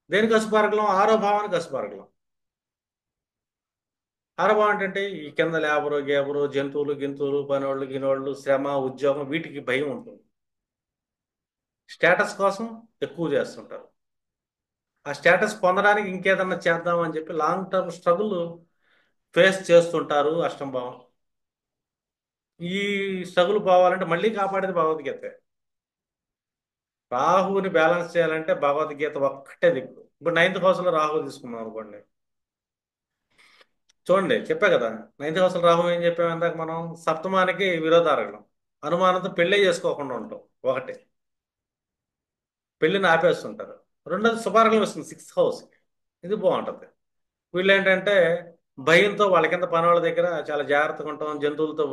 దేనికి అశుభార్గం? 6వ భావానికి అశుభార్గం. 6వ భావం ఏంటంటే ఈ కింద లేబరు, గేబరు, జంతువులు, గింతువులు, పనోళ్ళు, గినోళ్ళు, శ్రమ, ఉద్యోగం, వీటికి భయం ఉంటుంది. స్టేటస్ కోసం ఎక్కువ చేస్తుంటారు. ఆ స్టేటస్ పొందడానికి ఇంకేదన్నా చేద్దామని చెప్పి లాంగ్ టర్మ్ స్ట్రగుల్ ఫేస్ చేస్తుంటారు అష్టం భావం. ఈ స్ట్రగుల్ పోవాలంటే మళ్ళీ కాపాడేది భగవద్గీత. రాహుని బ్యాలెన్స్ చేయాలంటే భగవద్గీత ఒక్కటే దిక్కు. ఇప్పుడు 9th హౌస్లో రాహు తీసుకున్నాం అనుకోండి. చూడండి, చెప్పా కదా, 9th హౌస్లో రాహు ఏం చెప్పాము ఇందాక మనం? సప్తమానికి విరోధారకం. అనుమానంతో పెళ్ళే చేసుకోకుండా ఉంటాం ఒకటి, పెళ్ళిని ఆపేస్తుంటారు. రెండోది శుభారంగం వస్తుంది 6th హౌస్కి, ఇది బాగుంటుంది. వీళ్ళు ఏంటంటే భయంతో వాళ్ళ కింద పని వాళ్ళ దగ్గర చాలా జాగ్రత్తగా ఉంటాం, జంతువులతో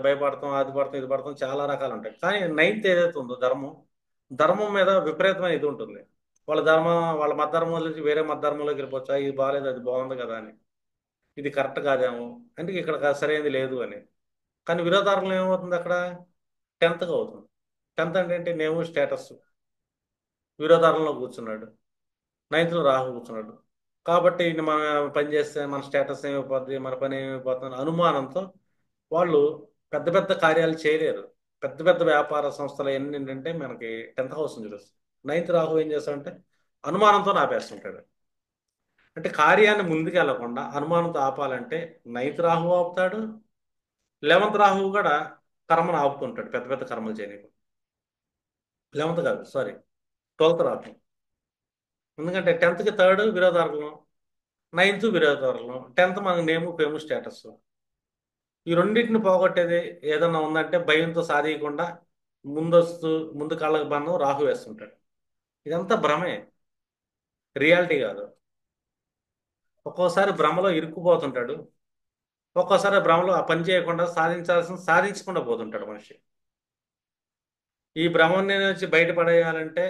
భయపడతాం, అది పడతాం, ఇది పడతాం, చాలా రకాలు ఉంటాయి. కానీ 9th ఏదైతే ఉందో ధర్మం, ధర్మం మీద విపరీతమైన ఇది ఉంటుంది. వాళ్ళ ధర్మం, వాళ్ళ మత ధర్మం నుంచి వేరే మత ధర్మంలోకి వెళ్ళిపోవచ్చా, ఇది బాగాలేదు అది బాగుంది కదా అని, ఇది కరెక్ట్ కాదేమో, అంటే ఇక్కడ సరైనది లేదు అని. కానీ విరోధార్గం ఏమవుతుంది అక్కడ? 10th అవుతుంది. 10th అంటే ఏంటి? నేము, స్టేటస్. విరోధార్గంలో కూర్చున్నాడు. 9th రాహు కూర్చున్నాడు. కాబట్టి ఇన్ని మనం పని చేస్తే మన స్టేటస్ ఏమైపోద్ది, మన పని ఏమైపోతుంది అనుమానంతో వాళ్ళు పెద్ద పెద్ద కార్యాలు చేయలేరు. పెద్ద పెద్ద వ్యాపార సంస్థలు ఎన్ని ఏంటంటే మనకి 10th హౌస్ చూపిస్తుంది. 9th రాహు ఏం చేస్తాడంటే అనుమానంతో ఆపేస్తుంటాడు. అంటే కార్యాన్ని ముందుకు వెళ్లకుండా అనుమానంతో ఆపాలంటే 9th రాహు ఆపుతాడు, 11th రాహు కూడా కర్మను ఆపుతుంటాడు, పెద్ద పెద్ద కర్మలు చేయనీకు. 11th కాదు, సారీ, 12th రాహు. ఎందుకంటే 10th కి థర్డ్ విరోధార్గం, నైన్త్ విరోధార్గం, 10th మనకు నేము ఫేము స్టేటస్. ఈ రెండింటిని పోగొట్టేది ఏదన్నా ఉందంటే భయంతో సాధించకుండా ముందస్తు ముందు కాళ్ళకు బంధం రాహు వేస్తుంటాడు. ఇదంతా భ్రమే, రియాలిటీ కాదు. ఒక్కోసారి భ్రమలో ఇరుక్కుపోతుంటాడు, ఒక్కోసారి భ్రమలో ఆ పని చేయకుండా సాధించాల్సిన సాధించకుండా పోతుంటాడు మనిషి. ఈ భ్రమం నుంచి బయటపడేయాలంటే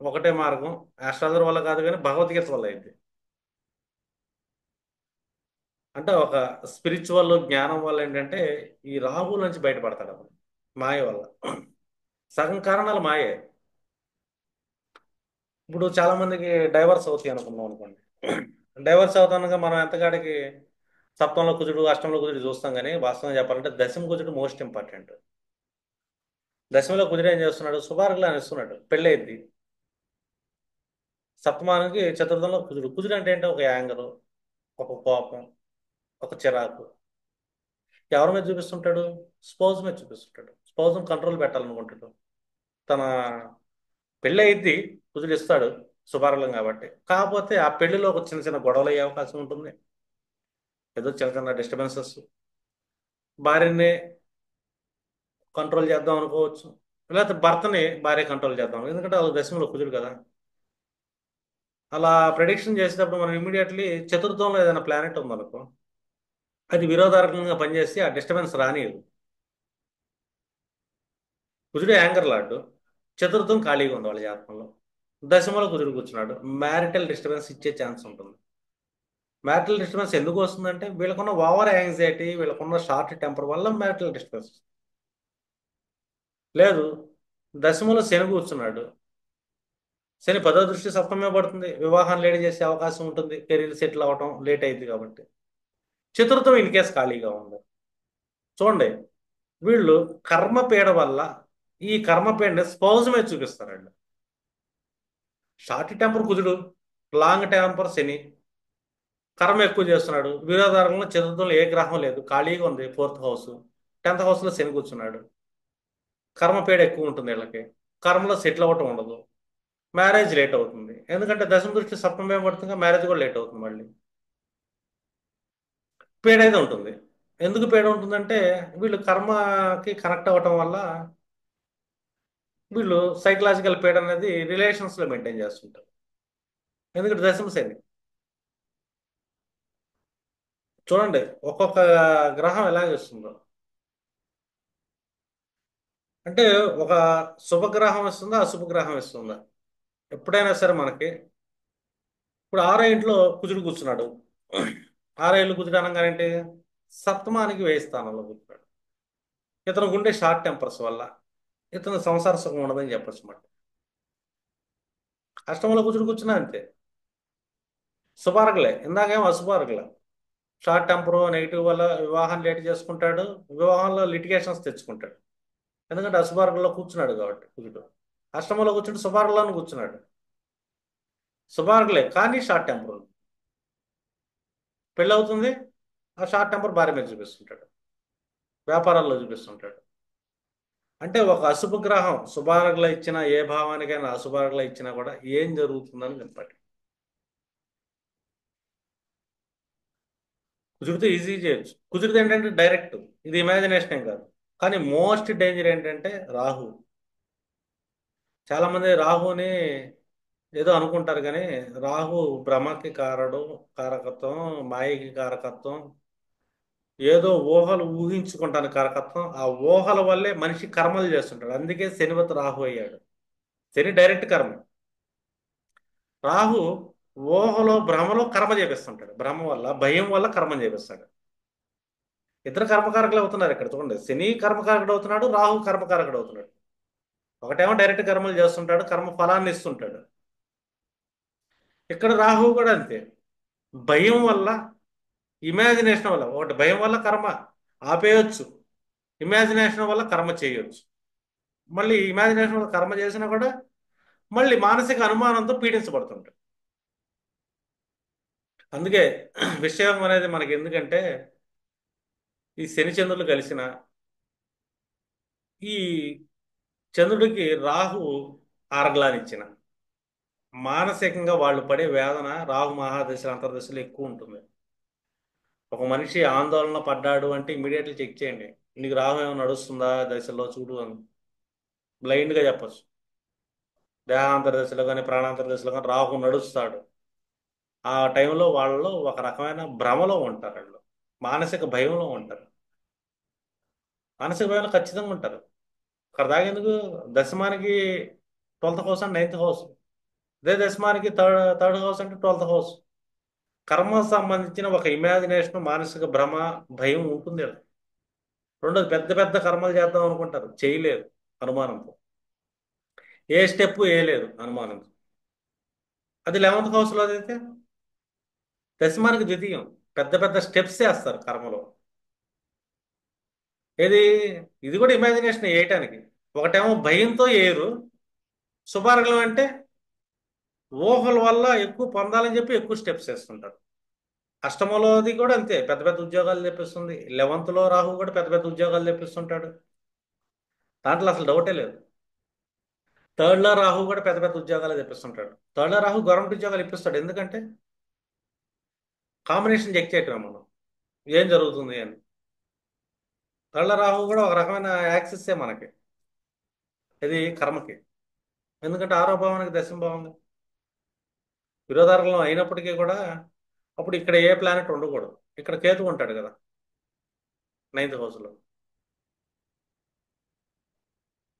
ఒకటే మార్గం, ఆస్ట్రాలజర్ వల్ల కాదు కానీ భగవద్గీత వల్ల అయింది. అంటే ఒక స్పిరిచువల్ జ్ఞానం వల్ల ఏంటంటే ఈ రాహు నుంచి బయటపడతాడు అతను, మాయ వల్ల. సగం కారణాలు మాయే. ఇప్పుడు చాలా మందికి డైవర్స్ అవుతాయి అనుకున్నాం అనుకోండి. డైవర్స్ అవుతానుగా మనం ఎంతకాడికి సప్తంలో కుజుడు అష్టంలో కుజుడు చూస్తాం, కానీ వాస్తవంగా చెప్పాలంటే దశమ కుజుడు మోస్ట్ ఇంపార్టెంట్. దశమలో కుజుడు ఏం చేస్తున్నాడు, శుభార్గలు అని ఇస్తున్నాడు, పెళ్ళైద్ది. సప్తమానికి చతుర్థంలో కుజుడు. కుజుడు అంటే ఏంటో ఒక యాంగర్, ఒక కోపం, ఒక చిరాకు. ఎవరి మీద చూపిస్తుంటాడు, స్పౌజ్ మీద చూపిస్తుంటాడు. స్పౌజ్ని కంట్రోల్ పెట్టాలనుకుంటాడు. తన పెళ్ళి అయింది, కుజుడు ఇస్తాడు శుభార్గలం కాబట్టి. కాకపోతే ఆ పెళ్లిలో ఒక చిన్న చిన్న గొడవలు అయ్యే అవకాశం ఉంటుంది, ఏదో చిన్న చిన్న డిస్టర్బెన్సెస్. భార్యని కంట్రోల్ చేద్దాం అనుకోవచ్చు, లేకపోతే భర్తని భార్య కంట్రోల్ చేద్దాం, ఎందుకంటే అది దశమంలో కుజుడు కదా. అలా ప్రెడిక్షన్ చేసేటప్పుడు మనం ఇమీడియట్లీ చతుర్థంలో ఏదైనా ప్లానెట్ ఉందనుకో, అది విరోధారకంగా పనిచేసి ఆ డిస్టర్బెన్స్ రానియదు. కుజుడు యాంగర్ లాడ్డు, చతుర్థం ఖాళీగా ఉంది వాళ్ళ జాతకంలో. దశమలో కుజుడు కూర్చున్నాడు, మ్యారిటల్ డిస్టర్బెన్స్ ఇచ్చే ఛాన్స్ ఉంటుంది. మ్యారిటల్ డిస్టర్బెన్స్ ఎందుకు వస్తుందంటే వీళ్ళకున్న ఓవర్ యాంగ్జైటీ, వీళ్ళకున్న షార్ట్ టెంపర్ వల్ల మ్యారిటల్ డిస్టర్బెన్స్. లేదు, దశమలో శని కూర్చున్నాడు, శని పదో దృష్టి సప్తమే పడుతుంది, వివాహం లేట్ చేసే అవకాశం ఉంటుంది, కెరీర్ సెటిల్ అవ్వటం లేట్ అయింది కాబట్టి. చతుర్థం ఇన్ కేస్ ఖాళీగా ఉంది. చూడండి, వీళ్ళు కర్మపీడ వల్ల ఈ కర్మపీడని స్పౌజ్ మీద చూపిస్తారండి. షార్ట్ టెంపర్ కుజుడు, లాంగ్ టెంపర్ శని, కర్మ ఎక్కువ చేస్తున్నాడు. విరోధారంలో చతుర్థంలో ఏ గ్రహం లేదు, ఖాళీగా ఉంది ఫోర్త్ హౌస్. 10th హౌస్లో శని కూర్చున్నాడు, కర్మపీడ ఎక్కువ ఉంటుంది వీళ్ళకి. కర్మలో సెటిల్ అవ్వటం ఉండదు, మ్యారేజ్ లేట్ అవుతుంది. ఎందుకంటే దశమ దృష్టి సప్తమే పడుతుంది, మ్యారేజ్ కూడా లేట్ అవుతుంది. మళ్ళీ పీడ అయితే ఉంటుంది. ఎందుకు పీడ ఉంటుందంటే వీళ్ళు కర్మకి కనెక్ట్ అవ్వటం వల్ల వీళ్ళు సైకలాజికల్ పీడ అనేది రిలేషన్స్లో మెయింటైన్ చేస్తుంటారు. ఎందుకంటే దశమ శని. చూడండి, ఒక్కొక్క గ్రహం ఎలా చేస్తుందో. అంటే ఒక శుభగ్రహం ఇస్తుందా అశుభగ్రహం ఇస్తుందా. ఎప్పుడైనా సరే మనకి ఇప్పుడు ఆరో ఇంట్లో కుజుడు కూర్చున్నాడు. ఆరో ఇల్లు కుజుడు అనగానే ఏంటి, సప్తమానికి వ్యయ స్థానంలో కూర్చున్నాడు. ఇతను ఉండే షార్ట్ టెంపర్స్ వల్ల ఇతను సంసార సుఖం ఉండదని చెప్పొచ్చు అన్నమాట. అష్టమంలో కుజుడు కూర్చున్నా అంతే, శుభార్గలే, ఇందాకేమో అశుభార్గలే. షార్ట్ టెంపర్ నెగిటివ్ వల్ల వివాహం లేట్ చేసుకుంటాడు, వివాహంలో లిటిగేషన్స్ తెచ్చుకుంటాడు. ఎందుకంటే అశుభార్గంలో కూర్చున్నాడు కాబట్టి కుజుడు. అష్టమంలో కూర్చుంటే శుభార్గంలోనూ కూర్చున్నాడు, శుభార్గలే కానీ షార్ట్ టెంపర్. పెళ్ళి అవుతుంది, ఆ షార్ట్ టెంపర్ భార్య మీద చూపిస్తుంటాడు, వ్యాపారాల్లో చూపిస్తుంటాడు. అంటే ఒక అశుభ గ్రహం శుభార్గల ఇచ్చిన ఏ భావానికైనా అశుభార్గల ఇచ్చినా కూడా ఏం జరుగుతుందని వినపడి. కుదిరితే ఈజీ చేయొచ్చు. కుదిరితే ఏంటంటే డైరెక్ట్, ఇది ఇమాజినేషన్ ఏం కాదు. కానీ మోస్ట్ డేంజర్ ఏంటంటే రాహు. చాలా మంది రాహుని ఏదో అనుకుంటారు కానీ రాహు భ్రమకి కారకత్వం, మాయకి కారకత్వం, ఏదో ఊహలు ఊహించుకుంటాను కారకత్వం. ఆ ఊహల వల్లే మనిషి కర్మలు చేస్తుంటాడు. అందుకే శనివత్ రాహు అయ్యాడు. శని డైరెక్ట్ కర్మ, రాహు ఊహలో భ్రమలో కర్మ చేపిస్తుంటాడు. భ్రమ వల్ల భయం వల్ల కర్మ చేపిస్తాడు. ఇద్దరు కర్మకారకులు అవుతున్నారు ఇక్కడ. చూడండి, శని కర్మకారకుడు అవుతున్నాడు, రాహు కర్మకారకుడు అవుతున్నాడు. ఒకటేమో డైరెక్ట్ కర్మలు చేస్తుంటాడు, కర్మ ఫలాన్ని ఇస్తుంటాడు. ఇక్కడ రాహు కూడా అంతే, భయం వల్ల, ఇమాజినేషన్ వల్ల. ఒకటి భయం వల్ల కర్మ ఆపేయొచ్చు, ఇమాజినేషన్ వల్ల కర్మ చేయొచ్చు. మళ్ళీ ఇమాజినేషన్ వల్ల కర్మ చేసినా కూడా మళ్ళీ మానసిక అనుమానంతో పీడించబడుతుంటాడు. అందుకే విషయం అనేది మనకి ఎందుకంటే ఈ శని చంద్రులు కలిసిన ఈ చంద్రుడికి రాహు ఆరగ్లానిచ్చిన మానసికంగా వాళ్ళు పడే వేదన రాహు మహాదశలు అంతర్దశలు ఎక్కువ ఉంటుంది. ఒక మనిషి ఆందోళన పడ్డాడు అంటే ఇమీడియట్లీ చెక్ చేయండి. నీకు రాహు ఏమైనా నడుస్తుందా దశలో చూడు అని బ్లైండ్గా చెప్పచ్చు. దేహాంతర దశలో కానీ ప్రాణాంతర దశలో కానీ రాహు నడుస్తాడు. ఆ టైంలో వాళ్ళు ఒక రకమైన భ్రమలో ఉంటారు వాళ్ళు. మానసిక భయంలో ఉంటారు. మానసిక భయంలో ఖచ్చితంగా ఉంటారు. అక్కడ దాగేందుకు దశమానికి 12th house and 9th house. అదే దశమానికి థర్డ్ హౌస్ అంటే 12th హౌస్. కర్మ సంబంధించిన ఒక ఇమాజినేషన్, మానసిక భ్రమ, భయం ఉంటుంది కదా. రెండోది పెద్ద పెద్ద కర్మలు చేద్దాం అనుకుంటారు, చేయలేరు అనుమానంతో. ఏ స్టెప్ వేయలేదు అనుమానంతో. అది 11th హౌస్లో అయితే దశమానికి ద్వితీయం. పెద్ద పెద్ద స్టెప్స్ వేస్తారు కర్మలో. ఏది, ఇది కూడా ఇమాజినేషన్ వేయటానికి. ఒకటేమో భయంతో వేయరు. శుభార్గం అంటే ఊహల వల్ల ఎక్కువ పొందాలని చెప్పి ఎక్కువ స్టెప్స్ వేస్తుంటారు. అష్టమంలోది కూడా అంతే, పెద్ద పెద్ద ఉద్యోగాలు తెప్పిస్తుంది. 11th లో రాహు కూడా పెద్ద పెద్ద ఉద్యోగాలు తెప్పిస్తుంటాడు. దాంట్లో అసలు డౌటే లేదు. థర్డ్లో రాహు కూడా పెద్ద పెద్ద ఉద్యోగాలు తెప్పిస్తుంటాడు. థర్డ్లో రాహు గవర్నమెంట్ ఉద్యోగాలు ఇప్పిస్తాడు. ఎందుకంటే కాంబినేషన్ చెక్ చేయటం మనం ఏం జరుగుతుంది అని. థర్డ్లో రాహు కూడా ఒక రకమైన యాక్సిస్సే మనకి, ఇది కర్మకి. ఎందుకంటే ఆరో భావానికి దశమ భావం విరోధార్గం అయినప్పటికీ కూడా అప్పుడు ఇక్కడ ఏ ప్లానెట్ ఉండకూడదు. ఇక్కడ కేతు ఉంటాడు కదా 9th హౌస్లో.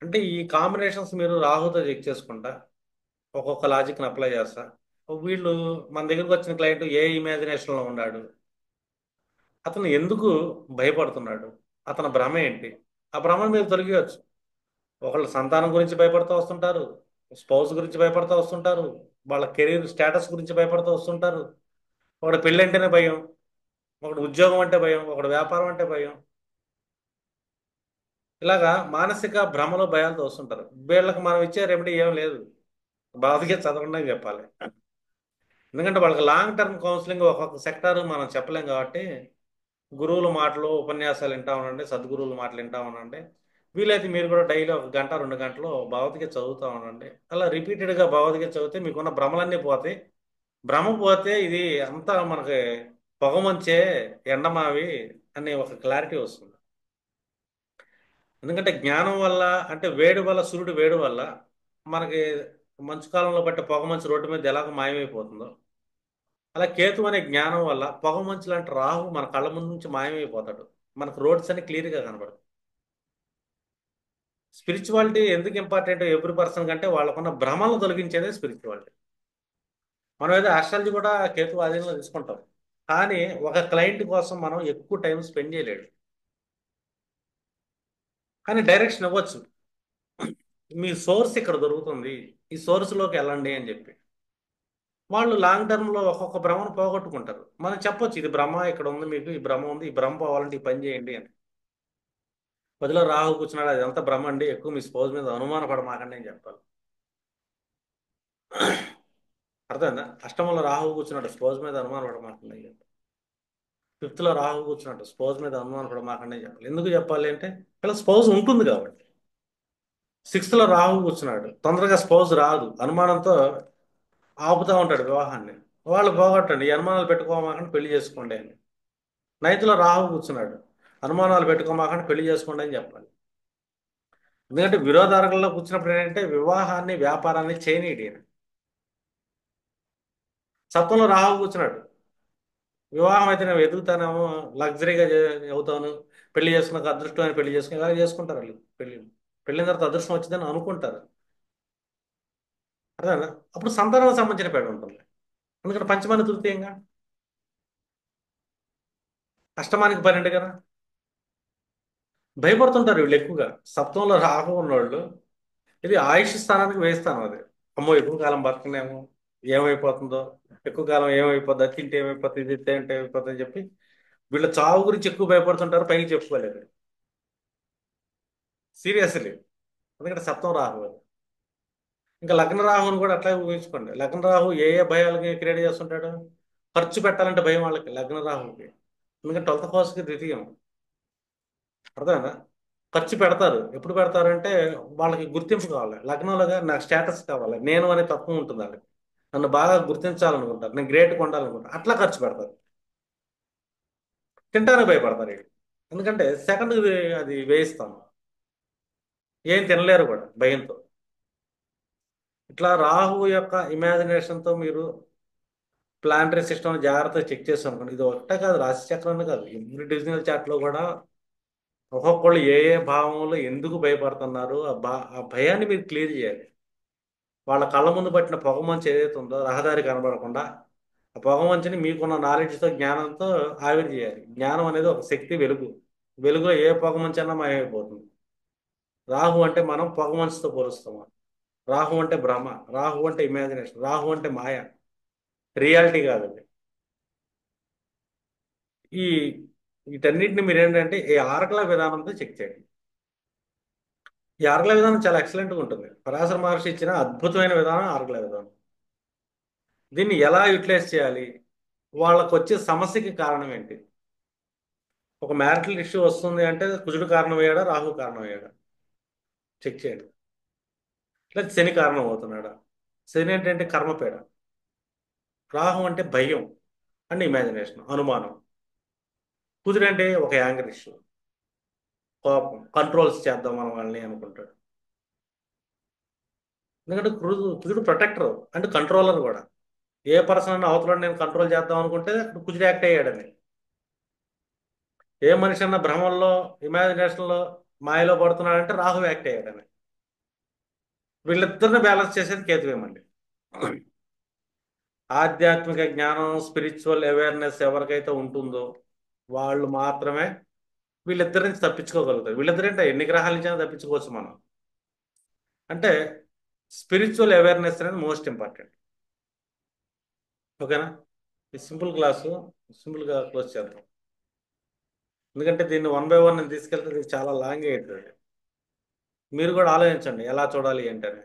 అంటే ఈ కాంబినేషన్స్ మీరు రాహుతో చెక్ చేసుకుంటా ఒక్కొక్క లాజిక్ని అప్లై చేస్తా. వీళ్ళు మన దగ్గరకు వచ్చిన క్లయింట్ ఏ ఇమాజినేషన్లో ఉన్నాడు, అతను ఎందుకు భయపడుతున్నాడు, అతని భ్రమ ఏంటి, ఆ భ్రమను మీరు తొలగియచ్చు. ఒకళ్ళు సంతానం గురించి భయపడుతూ వస్తుంటారు, స్పౌస్ గురించి భయపడుతూ వస్తుంటారు, వాళ్ళ కెరీర్ స్టేటస్ గురించి భయపడుతూ వస్తుంటారు. ఒకటి పెళ్ళి అంటేనే భయం, ఒకటి ఉద్యోగం అంటే భయం, ఒకటి వ్యాపారం అంటే భయం. ఇలాగా మానసిక భ్రమలో భయాలతో వస్తుంటారు. వీళ్ళకి మనం ఇచ్చే రెమెడీ ఏం లేదు, బాధగా చదవండి అని చెప్పాలి. ఎందుకంటే వాళ్ళకి లాంగ్ టర్మ్ కౌన్సిలింగ్ ఒక్కొక్క సెక్టార్ మనం చెప్పలేం కాబట్టి గురువుల మాటలు ఉపన్యాసాలు వింటా ఉండండి, సద్గురువుల మాటలు వింటా ఉండండి. వీలైతే మీరు కూడా డైలీ 1 గంట 2 గంటలు భగవద్గీత చదువుతూ ఉండండి. అలా రిపీటెడ్గా భగవద్గీత చదివితే మీకున్న భ్రమలన్నీ పోతాయి. భ్రమ పోతే ఇది అంతా మనకి పొగమంచే, ఎండమావి అనే ఒక క్లారిటీ వస్తుంది. ఎందుకంటే జ్ఞానం వల్ల, అంటే వేడి వల్ల, సూర్యుడు వేడి వల్ల మనకి మంచు కాలంలో పట్టే పొగమంచు రోడ్డు మీద ఎలాగ మాయమైపోతుందో, అలా కేతు అనే జ్ఞానం వల్ల పొగమంచు లాంటి రాహు మన కళ్ళ ముందు నుంచి మాయమైపోతాడు. మనకు రోడ్స్ అన్ని క్లియర్గా కనబడతాయి. స్పిరిచువాలిటీ ఎందుకు ఇంపార్టెంట్ ఎవ్రీ పర్సన్ కంటే వాళ్ళకున్న భ్రమలను తొలగించేదే స్పిరిచువాలిటీ. మనం ఏదో ఆస్ట్రాలజీ కూడా కేతు ఆధీనంలో తీసుకుంటాం, కానీ ఒక క్లయింట్ కోసం మనం ఎక్కువ టైం స్పెండ్ చేయలేడు. కానీ డైరెక్షన్ ఇవ్వచ్చు. మీ సోర్స్ ఇక్కడ దొరుకుతుంది, ఈ సోర్స్లోకి వెళ్ళండి అని చెప్పి. వాళ్ళు లాంగ్ టర్మ్లో ఒక్కొక్క భ్రమను పోగొట్టుకుంటారు. మనం చెప్పొచ్చు ఇది భ్రమ, ఇక్కడ ఉంది, మీకు ఈ భ్రమ ఉంది, ఈ భ్రమ పోవాలంటే ఈ పని చేయండి అని. పదిలో రాహు కూర్చున్నాడు, అది ఎంత భ్రమ అండి, ఎక్కువ మీ స్పౌజ్ మీద అనుమాన పడమాకండి అని చెప్పాలి. అర్థమైందా? అష్టమంలో రాహు కూర్చున్నాడు, స్పౌజ్ మీద అనుమాన పడమాకండి అని చెప్పాలి. 5th లో రాహు కూర్చున్నాడు, స్పౌజ్ మీద అనుమాన పడమాకండి అని చెప్పాలి. ఎందుకు చెప్పాలి అంటే ఇలా స్పౌజ్ ఉంటుంది కాబట్టి. 6th లో రాహు కూర్చున్నాడు, తొందరగా స్పౌజ్ రాదు, అనుమానంతో ఆపుతా ఉంటాడు వివాహాన్ని. వాళ్ళు పోగొట్టండి, ఈ అనుమానాలు పెట్టుకోమాకండి, పెళ్లి చేసుకోండి అని. 9th లో రాహు కూర్చున్నాడు, అనుమానాలు పెట్టుకోమాకండి, పెళ్లి చేసుకోండి అని చెప్పాలి. ఎందుకంటే విరోధార్గంలో కూర్చున్నప్పుడు ఏంటంటే వివాహాన్ని, వ్యాపారాన్ని చేయనీయడు ఈయన. 7th లో రాహు కూర్చున్నాడు, వివాహం అయితే నేను ఎదుగుతానేమో, లగ్జరీగా అవుతాను, పెళ్లి చేసుకున్నాక అదృష్టమైన పెళ్లి చేసుకుని ఇలా చేసుకుంటారు వాళ్ళు. పెళ్ళిన తర్వాత అదృష్టం వచ్చిందని అనుకుంటారు. అర్థమైందా? అప్పుడు సంతానానికి సంబంధించిన పేడ ఉంటుంది. ఎందుకంటే పంచమాన తృతీయంగా, అష్టమానికి 12 కదా. భయపడుతుంటారు వీళ్ళు ఎక్కువగా. 7th లో రాహు ఉన్నోళ్ళు, ఇది ఆయుష్ స్థానానికి వేస్తాను అది. అమ్మో ఎక్కువ కాలం బతకనేమో, ఏమైపోతుందో, ఎక్కువ కాలం ఏమైపోద్ది, అది తింటే ఏమైపోతుంది, ఇది తింటే ఏమైపోతుంది అని చెప్పి వీళ్ళ చావు గురించి ఎక్కువ భయపడుతుంటారు, పైకి చెప్పుకోలేదు. సీరియస్లీ. ఎందుకంటే 7th రాహు అది. ఇంకా లగ్న రాహుని కూడా అట్లాగే ఊహించుకోండి. లగ్న రాహు ఏ ఏ భయాలకి క్రియేట్ చేస్తుంటాడు, ఖర్చు పెట్టాలంటే భయం వాళ్ళకి లగ్న రాహుకి. ఎందుకంటే 12th హౌస్కి ద్వితీయం. అర్థమైందా? ఖర్చు పెడతారు. ఎప్పుడు పెడతారంటే వాళ్ళకి గుర్తింపు కావాలి, లగ్నంలోగా నాకు స్టేటస్ కావాలి, నేను అనే తత్వం ఉంటుంది వాళ్ళకి. నన్ను బాగా గుర్తించాలనుకుంటారు, నేను గ్రేట్గా ఉండాలనుకుంటారు, అట్లా ఖర్చు పెడతారు. తింటానికి భయపడతారు వీళ్ళు. ఎందుకంటే సెకండ్ అది వేయిస్తాను, ఏం తినలేరు కూడా భయంతో. ఇట్లా రాహు యొక్క ఇమాజినేషన్తో మీరు ప్లానటరీ సిస్టమ్ జాగ్రత్తగా చెక్ చేస్తాం అనుకోండి. ఇది ఒకటే కాదు, రాశి చక్రం కాదు, ఎవ్రీ డిజిటల్ చాట్లో కూడా ఒక్కొక్కళ్ళు ఏ ఏ భావంలో ఎందుకు భయపడుతున్నారు, ఆ భయాన్ని మీరు క్లియర్ చేయాలి. వాళ్ళ కళ్ళ ముందు పట్టిన పొగమంచు ఏదైతే ఉందో రహదారి కనబడకుండా, ఆ పొగమంచుని మీకున్న నాలెడ్జ్తో జ్ఞానంతో ఆవిరి చేయాలి. జ్ఞానం అనేది ఒక శక్తి, వెలుగు. వెలుగులో ఏ పొగమంచు అన్నా మాయమైపోతుంది. రాహు అంటే మనం పొగమంచుతో పోలుస్తాము. రాహు అంటే భ్రమ, రాహు అంటే ఇమాజినేషన్, రాహు అంటే మాయ, రియాలిటీ కాదు అది. ఈ వీటన్నిటిని మీరు ఏంటంటే ఈ ఆరకల విధానంతో చెక్ చేయండి. ఈ ఆరకల విధానం చాలా ఎక్సలెంట్గా ఉంటుంది. పరాశర మహర్షి ఇచ్చిన అద్భుతమైన విధానం ఆరకల విధానం. దీన్ని ఎలా యూటిలైజ్ చేయాలి, వాళ్ళకు వచ్చే సమస్యకి కారణం ఏంటి? ఒక మ్యారిటల్ ఇష్యూ వస్తుంది అంటే కుజుడు కారణం అయ్యాడా, రాహు కారణం అయ్యాడా చెక్ చేయండి. లేదా శని కారణం అవుతున్నాడా? శని ఏంటంటే కర్మపీడ, రాహు అంటే భయం అండ్ ఇమాజినేషన్, అనుమానం, కుజుడు అంటే ఒక యాంగర్ ఇష్యూ, కోపం, కంట్రోల్స్ చేద్దాం మనం వాళ్ళని అనుకుంటాడు. ఎందుకంటే కుజుడు ప్రొటెక్టర్ అండ్ కంట్రోలర్ కూడా. ఏ పర్సన్ అన్న అవతల నేను కంట్రోల్ చేద్దాం అనుకుంటే అప్పుడు కుజుడు యాక్ట్ అయ్యాడని. ఏ మనిషి అన్న భ్రమంలో, ఇమాజినేషన్లో, మాయలో పడుతున్నాడంటే రాహు యాక్ట్ అయ్యాడని. వీళ్ళిద్దరిని బ్యాలెన్స్ చేసేది కేతువే మళ్ళీ. ఆధ్యాత్మిక జ్ఞానం, స్పిరిచువల్ అవేర్నెస్ ఎవరికైతే ఉంటుందో వాళ్ళు మాత్రమే వీళ్ళిద్దరి నుంచి తప్పించుకోగలుగుతారు. వీళ్ళిద్దరంటే ఎన్ని గ్రహాల నుంచి అయినా తప్పించుకోవచ్చు మనం. అంటే స్పిరిచువల్ అవేర్నెస్ అనేది మోస్ట్ ఇంపార్టెంట్. ఓకేనా? ఈ సింపుల్ క్లాసు సింపుల్గా క్లోజ్ చేద్దాం. ఎందుకంటే దీన్ని వన్ బై వన్ నేను తీసుకెళ్తే ఇది చాలా లాంగ్ అవుతుంది. మీరు కూడా ఆలోచించండి ఎలా చూడాలి ఏంటని.